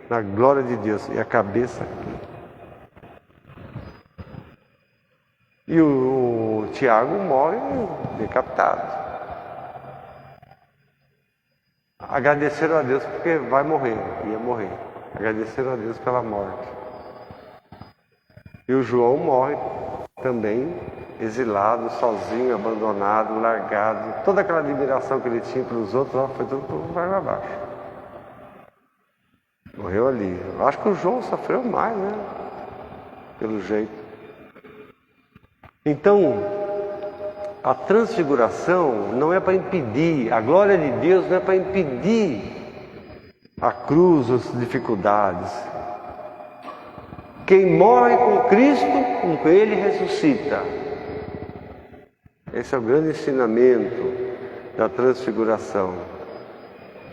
na glória de Deus, e a cabeça aqui. E o Tiago morre decapitado. Agradeceram a Deus porque ia morrer. Agradeceram a Deus pela morte. E o João morre também, exilado, sozinho, abandonado, largado. Toda aquela admiração que ele tinha pelos outros, foi tudo para baixo. Morreu ali. Eu acho que o João sofreu mais, né? Pelo jeito. Então, a transfiguração não é para impedir, a glória de Deus não é para impedir a cruz, as dificuldades. Quem morre com Cristo, com Ele ressuscita. Esse é o grande ensinamento da transfiguração.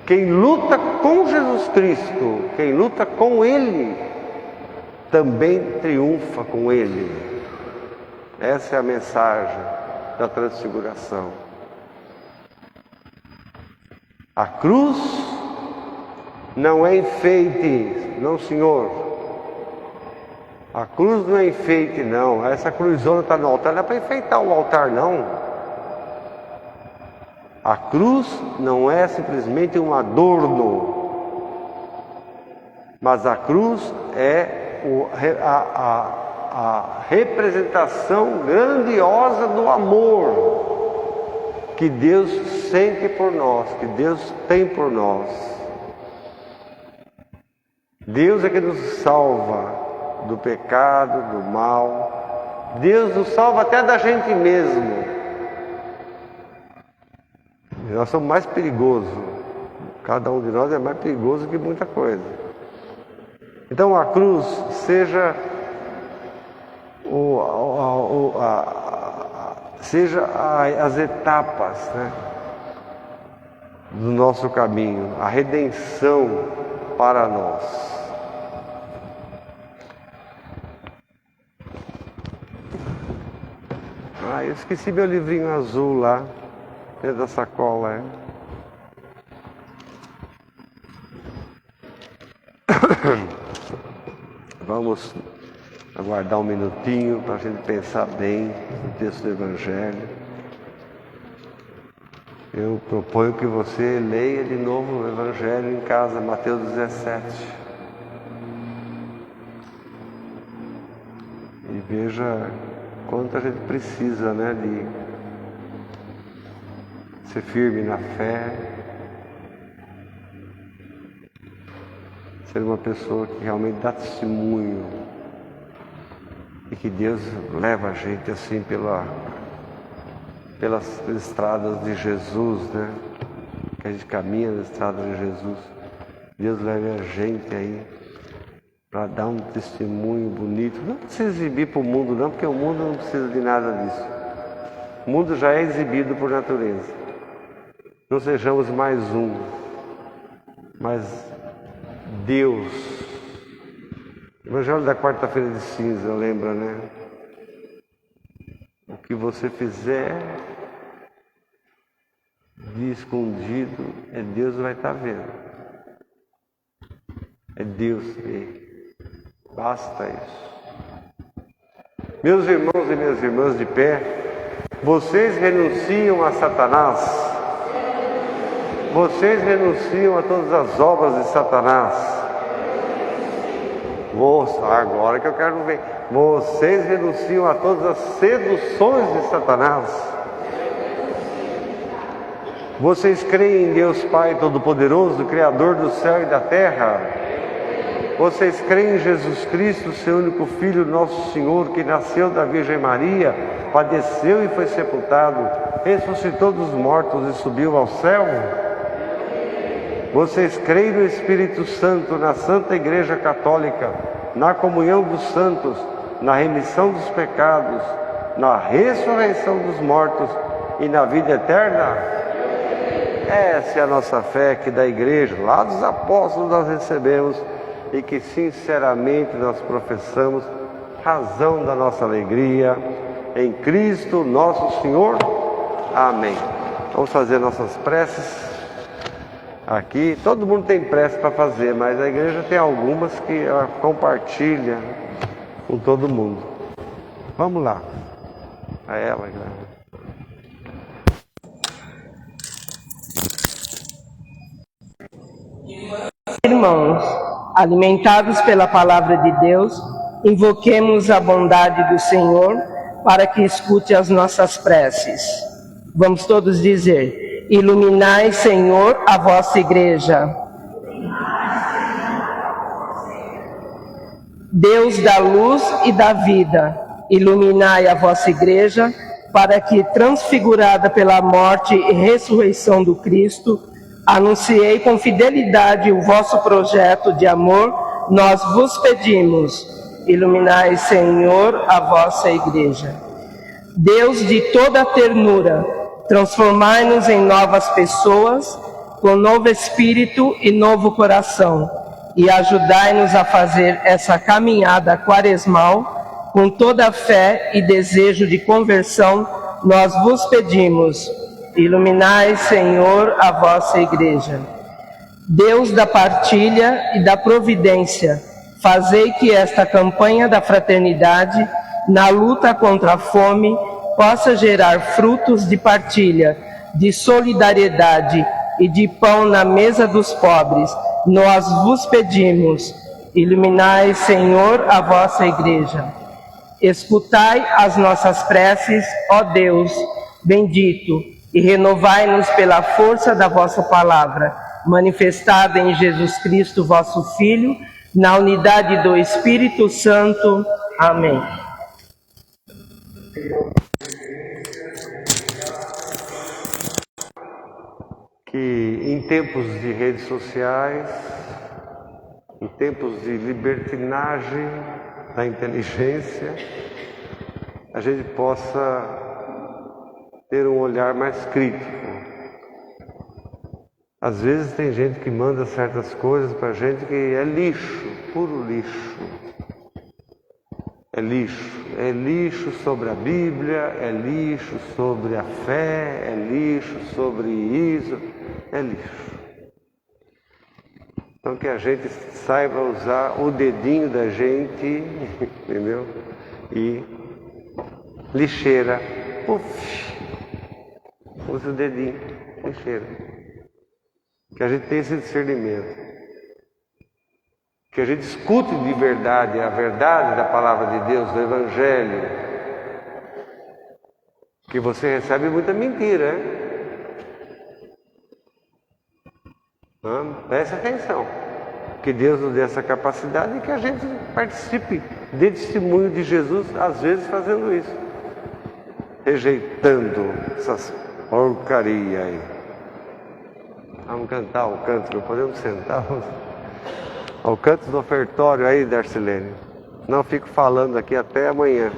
Quem luta com Jesus Cristo, quem luta com Ele, também triunfa com Ele. Essa é a mensagem da transfiguração. A cruz não é enfeite, não, senhor. A cruz não é enfeite, não. Essa cruzona está no altar, não é para enfeitar o altar, não. A cruz não é simplesmente um adorno, mas a cruz é a representação grandiosa do amor que Deus sente por nós, que Deus tem por nós. Deus é que nos salva do pecado, do mal. Deus nos salva até da gente mesmo. Nós somos mais perigosos. Cada um de nós é mais perigoso que muita coisa. Então a cruz seja as etapas, né, do nosso caminho, a redenção para nós. Eu esqueci meu livrinho azul lá, dentro da sacola. Vamos aguardar um minutinho para a gente pensar bem no texto do Evangelho. Eu proponho que você leia de novo o Evangelho em casa, Mateus 17. E veja quanto a gente precisa, né, de ser firme na fé, ser uma pessoa que realmente dá testemunho e que Deus leva a gente assim pelas estradas de Jesus, né? Que a gente caminha nas estradas de Jesus. Deus leva a gente aí para dar um testemunho bonito. Não precisa exibir para o mundo não, porque o mundo não precisa de nada disso. O mundo já é exibido por natureza. não sejamos mais um, mas Deus. Evangelho da quarta-feira de cinza, lembra, né? O que você fizer de escondido, Deus vai estar vendo. É Deus ver. Basta isso. Meus irmãos e minhas irmãs de pé, vocês renunciam a Satanás? Vocês renunciam a todas as obras de Satanás? Agora que eu quero ver. Vocês renunciam a todas as seduções de Satanás? Vocês creem em Deus Pai Todo-Poderoso, Criador do céu e da terra? Vocês creem em Jesus Cristo, seu único Filho, nosso Senhor, que nasceu da Virgem Maria, padeceu e foi sepultado, ressuscitou dos mortos e subiu ao céu? Vocês creem no Espírito Santo, na Santa Igreja Católica, na comunhão dos santos, na remissão dos pecados, na ressurreição dos mortos e na vida eterna? Essa é a nossa fé que da Igreja, lá dos apóstolos, nós recebemos e que sinceramente nós professamos, razão da nossa alegria em Cristo nosso Senhor. Amém. Vamos fazer nossas preces. Aqui, todo mundo tem prece para fazer, mas a igreja tem algumas que ela compartilha com todo mundo. Vamos lá. A ela, Irmãos, alimentados pela palavra de Deus, invoquemos a bondade do Senhor para que escute as nossas preces. Vamos todos dizer: iluminai, Senhor, a vossa igreja. Deus da luz e da vida, iluminai a vossa igreja, para que, transfigurada pela morte e ressurreição do Cristo, anunciei com fidelidade o vosso projeto de amor. Nós vos pedimos: iluminai, Senhor, a vossa igreja. Deus de toda ternura, transformai-nos em novas pessoas, com novo espírito e novo coração, e ajudai-nos a fazer essa caminhada quaresmal com toda a fé e desejo de conversão. Nós vos pedimos: iluminai, Senhor, a vossa igreja. Deus da partilha e da providência, fazei que esta campanha da fraternidade, na luta contra a fome, possa gerar frutos de partilha, de solidariedade e de pão na mesa dos pobres. Nós vos pedimos: iluminai, Senhor, a vossa igreja. Escutai as nossas preces, ó Deus bendito, e renovai-nos pela força da vossa palavra, manifestada em Jesus Cristo, vosso Filho, na unidade do Espírito Santo. Amém. Que em tempos de redes sociais, em tempos de libertinagem da inteligência, a gente possa ter um olhar mais crítico. Às vezes tem gente que manda certas coisas para a gente que é lixo, puro lixo. É lixo sobre a Bíblia, é lixo sobre a fé, é lixo sobre isso, é lixo. Então que a gente saiba usar o dedinho da gente, entendeu? E lixeira, use o dedinho, lixeira. Que a gente tenha esse discernimento. Que a gente escute de verdade a verdade da palavra de Deus, do Evangelho. Que você recebe muita mentira, hein? Preste atenção. Que Deus nos dê essa capacidade e que a gente participe, dê testemunho de Jesus, às vezes fazendo isso. Rejeitando essas porcarias aí. Vamos cantar o canto, não podemos sentar. O canto do ofertório aí, Darcilene. Não fico falando aqui até amanhã.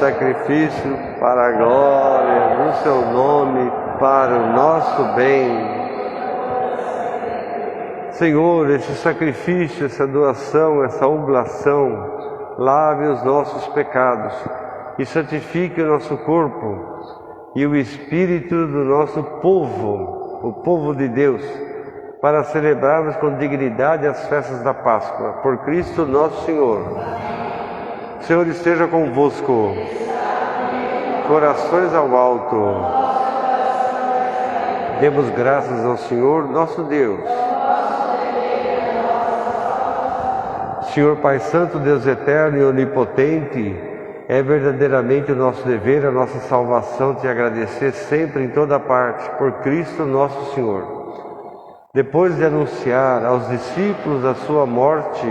sacrifício para a glória do seu nome, para o nosso bem. Senhor, esse sacrifício, essa doação, essa oblação, lave os nossos pecados e santifique o nosso corpo e o espírito do nosso povo, o povo de Deus, para celebrarmos com dignidade as festas da Páscoa, por Cristo nosso Senhor. O Senhor esteja convosco. Corações ao alto. Demos graças ao Senhor nosso Deus. Senhor Pai Santo, Deus eterno e onipotente, é verdadeiramente o nosso dever, a nossa salvação, te agradecer sempre em toda parte, por Cristo nosso Senhor. Depois de anunciar aos discípulos a sua morte,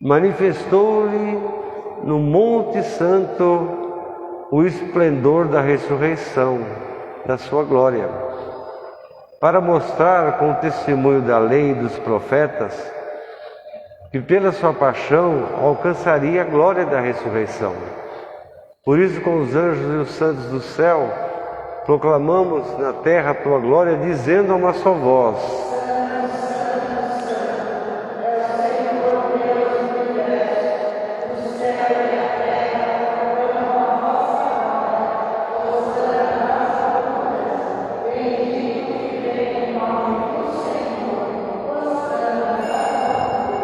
manifestou-lhe no Monte Santo o esplendor da ressurreição, da sua glória, para mostrar com o testemunho da lei e dos profetas que pela sua paixão alcançaria a glória da ressurreição. Por isso, com os anjos e os santos do céu, proclamamos na terra a tua glória, dizendo a uma só voz: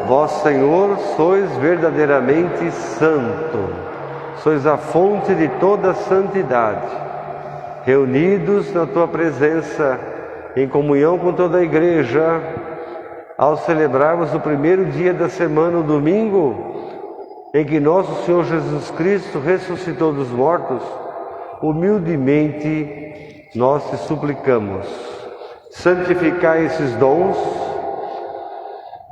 Vós, Senhor, sois verdadeiramente santo, sois a fonte de toda santidade. Reunidos na tua presença, em comunhão com toda a igreja, ao celebrarmos o primeiro dia da semana, o domingo, em que nosso Senhor Jesus Cristo ressuscitou dos mortos, humildemente nós te suplicamos: santificai esses dons,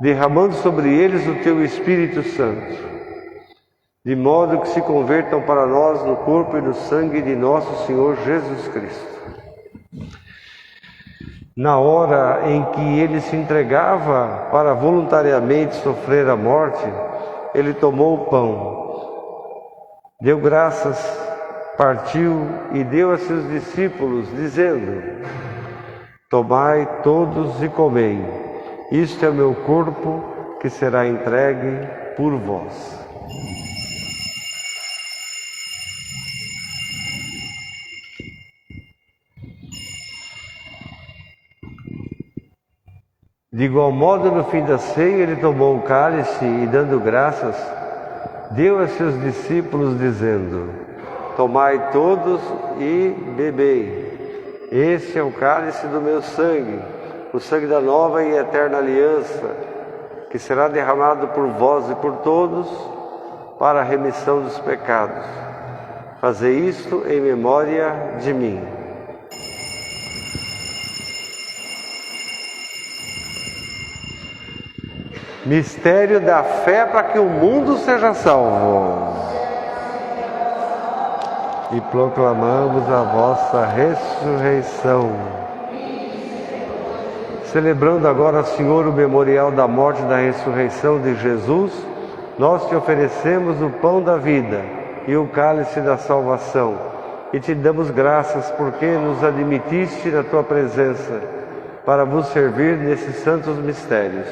derramando sobre eles o teu Espírito Santo, de modo que se convertam para nós no corpo e no sangue de nosso Senhor Jesus Cristo. Na hora em que ele se entregava para voluntariamente sofrer a morte, ele tomou o pão, deu graças, partiu e deu a seus discípulos, dizendo: tomai todos e comei. Isto é o meu corpo, que será entregue por vós. De igual modo, no fim da ceia, ele tomou o cálice e, dando graças, deu a seus discípulos, dizendo: tomai todos e bebei. Este é o cálice do meu sangue, o sangue da nova e eterna aliança, que será derramado por vós e por todos para a remissão dos pecados. Fazei isto em memória de mim. Mistério da fé para que o mundo seja salvo. E proclamamos a vossa ressurreição. Celebrando agora, Senhor, o memorial da morte e da ressurreição de Jesus, nós te oferecemos o pão da vida e o cálice da salvação, e te damos graças porque nos admitiste na tua presença para vos servir nesses santos mistérios.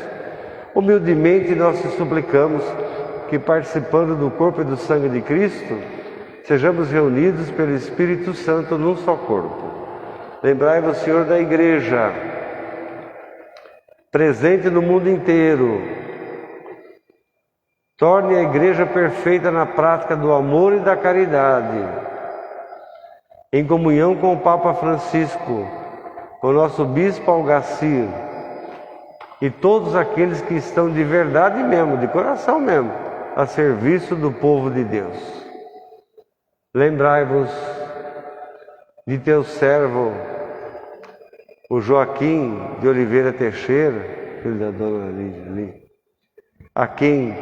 Humildemente nós te suplicamos que, participando do corpo e do sangue de Cristo, sejamos reunidos pelo Espírito Santo num só corpo. Lembrai-vos, Senhor, da Igreja, presente no mundo inteiro. Torne a Igreja perfeita na prática do amor e da caridade, em comunhão com o Papa Francisco, com o nosso Bispo Algacir e todos aqueles que estão de verdade mesmo, de coração mesmo, a serviço do povo de Deus. Lembrai-vos de teu servo, o Joaquim de Oliveira Teixeira, filho da dona Lídia, a quem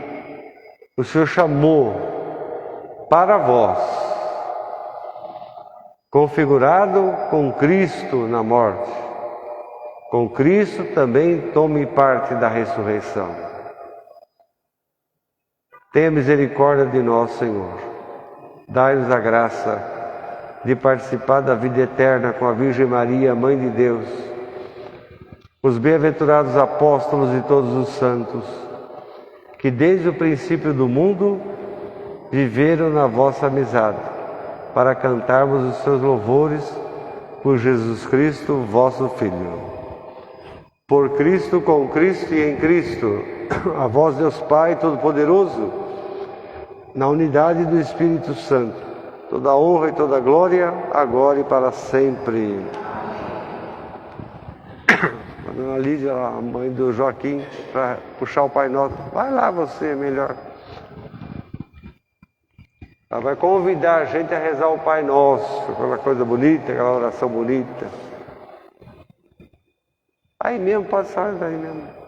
o Senhor chamou para vós, configurado com Cristo na morte, com Cristo também tome parte da ressurreição. Tenha misericórdia de nós, Senhor. Dai-nos a graça de participar da vida eterna com a Virgem Maria, Mãe de Deus, os bem-aventurados apóstolos e todos os santos, que desde o princípio do mundo viveram na vossa amizade, para cantarmos os seus louvores por Jesus Cristo, vosso Filho. Por Cristo, com Cristo e em Cristo, a vós, Deus Pai Todo-Poderoso, na unidade do Espírito Santo, toda honra e toda glória, agora e para sempre. A dona Lídia, a mãe do Joaquim, para puxar o Pai Nosso. Vai lá você, melhor. Ela vai convidar a gente a rezar o Pai Nosso, aquela coisa bonita, aquela oração bonita. Aí mesmo, pode sair daí mesmo.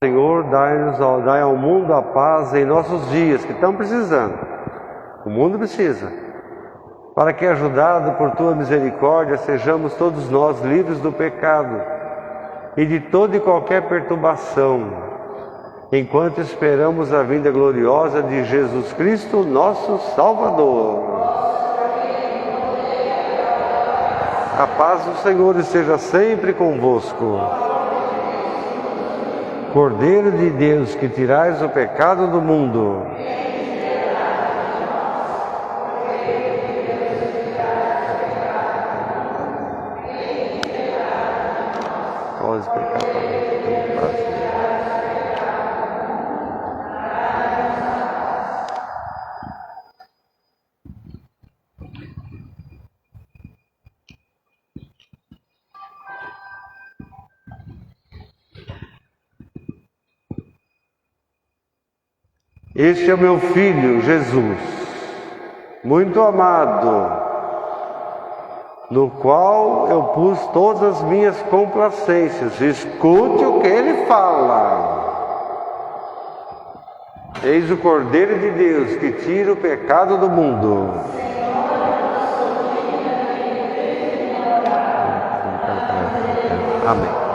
Senhor, dai ao mundo a paz em nossos dias, que estão precisando. O mundo precisa. Para que, ajudado por Tua misericórdia, sejamos todos nós livres do pecado e de toda e qualquer perturbação, enquanto esperamos a vinda gloriosa de Jesus Cristo, nosso Salvador. A paz do Senhor esteja sempre convosco. Cordeiro de Deus, que tirais o pecado do mundo, cause pecado para nós. Este é o meu Filho, Jesus, muito amado, no qual eu pus todas as minhas complacências. Escute o que ele fala. Eis o Cordeiro de Deus, que tira o pecado do mundo. Amém.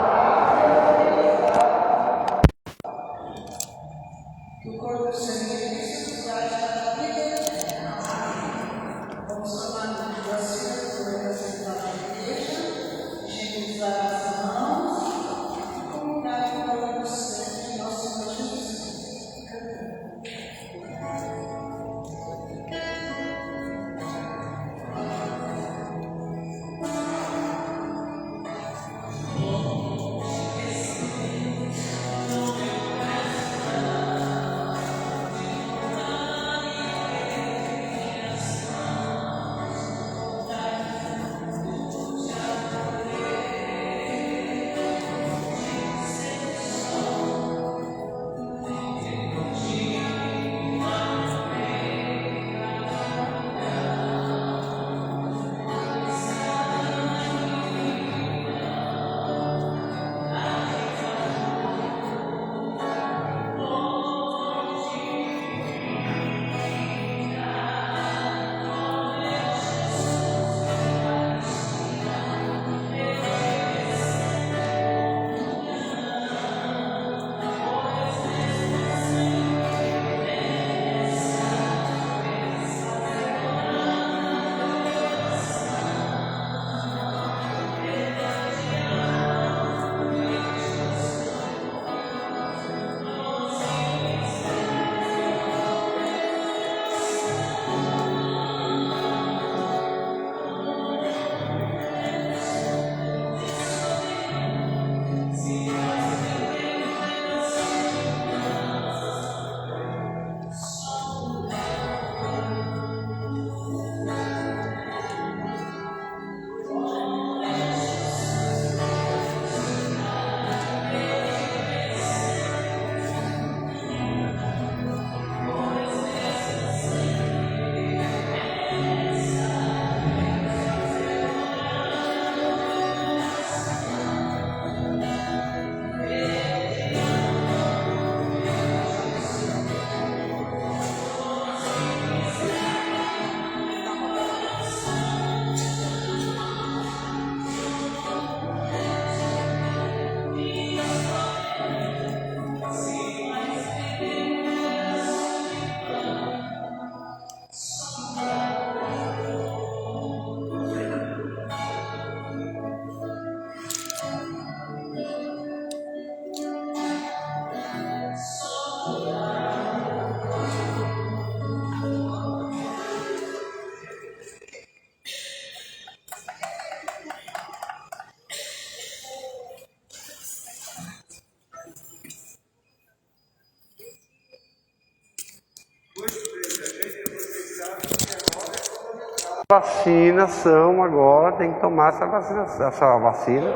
vacinação agora, tem que tomar essa vacina,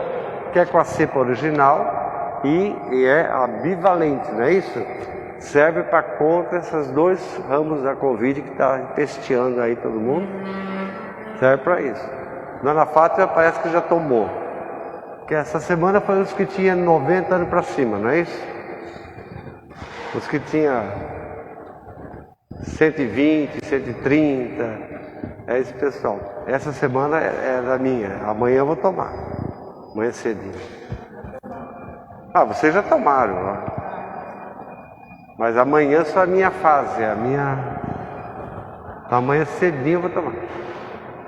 que é com a cepa original e é a bivalente, não é isso? Serve para contra esses 2 ramos da Covid que está empesteando aí todo mundo. Serve para isso. Dona Fátima parece que já tomou. Que essa semana foi os que tinham 90 anos para cima, não é isso? Os que tinham 120, 130, é esse pessoal. Essa semana é da minha, amanhã eu vou tomar. Amanhã cedinho. Vocês já tomaram, ó. Mas amanhã só a minha fase, amanhã cedinho eu vou tomar.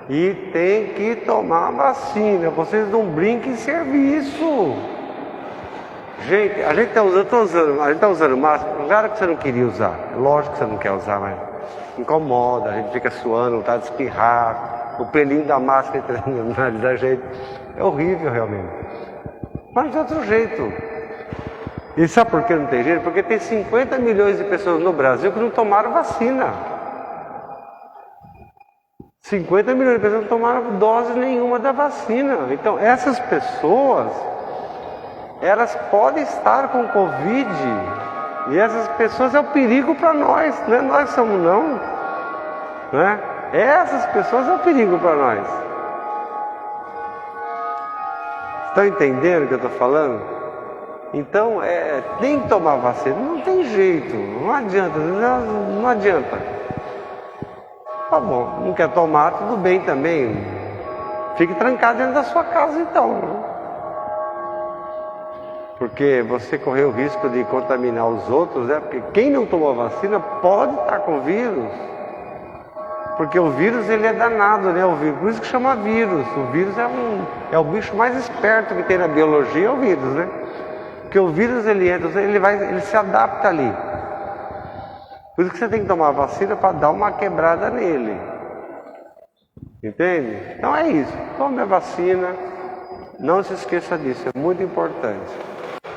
E tem que tomar vacina, vocês não brinquem em serviço. Gente, a gente está usando máscara, claro que você não queria usar, lógico que você não quer usar, mas incomoda, a gente fica suando, vontade de espirrar, o pelinho da máscara entrando no nariz da gente, é horrível realmente. Mas de outro jeito. E sabe por que não tem jeito? Porque tem 50 milhões de pessoas no Brasil que não tomaram vacina. 50 milhões de pessoas não tomaram dose nenhuma da vacina. Então, essas pessoas, elas podem estar com Covid. E essas pessoas é o perigo para nós. Não é nós que somos, não. Né? Essas pessoas é o perigo para nós. Estão entendendo o que eu estou falando? Então, tem que tomar vacina, não tem jeito, não adianta, não adianta. Tá bom, não quer tomar, tudo bem também, fique trancado dentro da sua casa então. Né? Porque você correu o risco de contaminar os outros, né? Porque quem não tomou vacina pode estar com vírus. Porque o vírus ele é danado, né? Por isso que chama vírus. O vírus é o bicho mais esperto que tem na biologia, é o vírus, né? Porque o vírus ele entra, ele se adapta ali. Por isso que você tem que tomar a vacina para dar uma quebrada nele. Entende? Então é isso. Tome a vacina. Não se esqueça disso, é muito importante.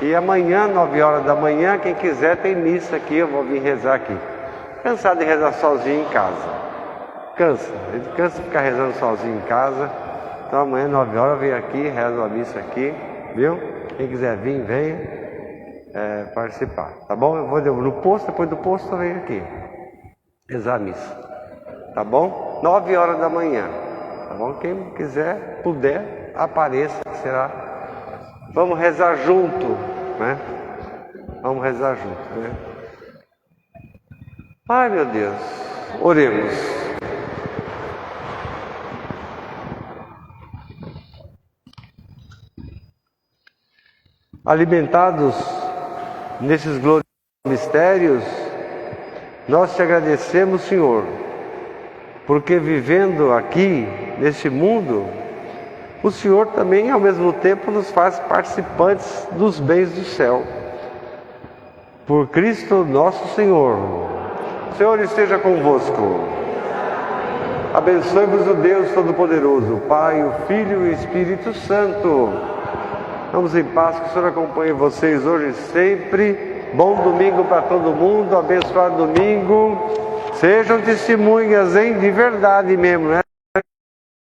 E amanhã, 9 horas da manhã, quem quiser tem missa aqui, eu vou vir rezar aqui. Cansado de rezar sozinho em casa. Cansa. A gente cansa de ficar rezando sozinho em casa. Então amanhã, 9 horas, eu venho aqui, rezo a missa aqui. Viu? Quem quiser vir, venha participar, tá bom? Eu vou no posto, depois do posto eu venho aqui rezar a missa, tá bom? 9 horas da manhã, tá bom? Quem quiser, puder, apareça, que será. Vamos rezar junto, né? Vamos rezar junto, né? Ai, meu Deus, oremos. Alimentados nesses gloriosos mistérios, nós te agradecemos, Senhor, porque vivendo aqui, neste mundo, o Senhor também, ao mesmo tempo, nos faz participantes dos bens do céu. Por Cristo nosso Senhor. O Senhor esteja convosco. Abençoe-vos o Deus Todo-Poderoso, o Pai, o Filho e o Espírito Santo. Vamos em paz, que o Senhor acompanhe vocês hoje e sempre. Bom domingo para todo mundo, abençoado domingo. Sejam testemunhas, hein? De verdade mesmo, né?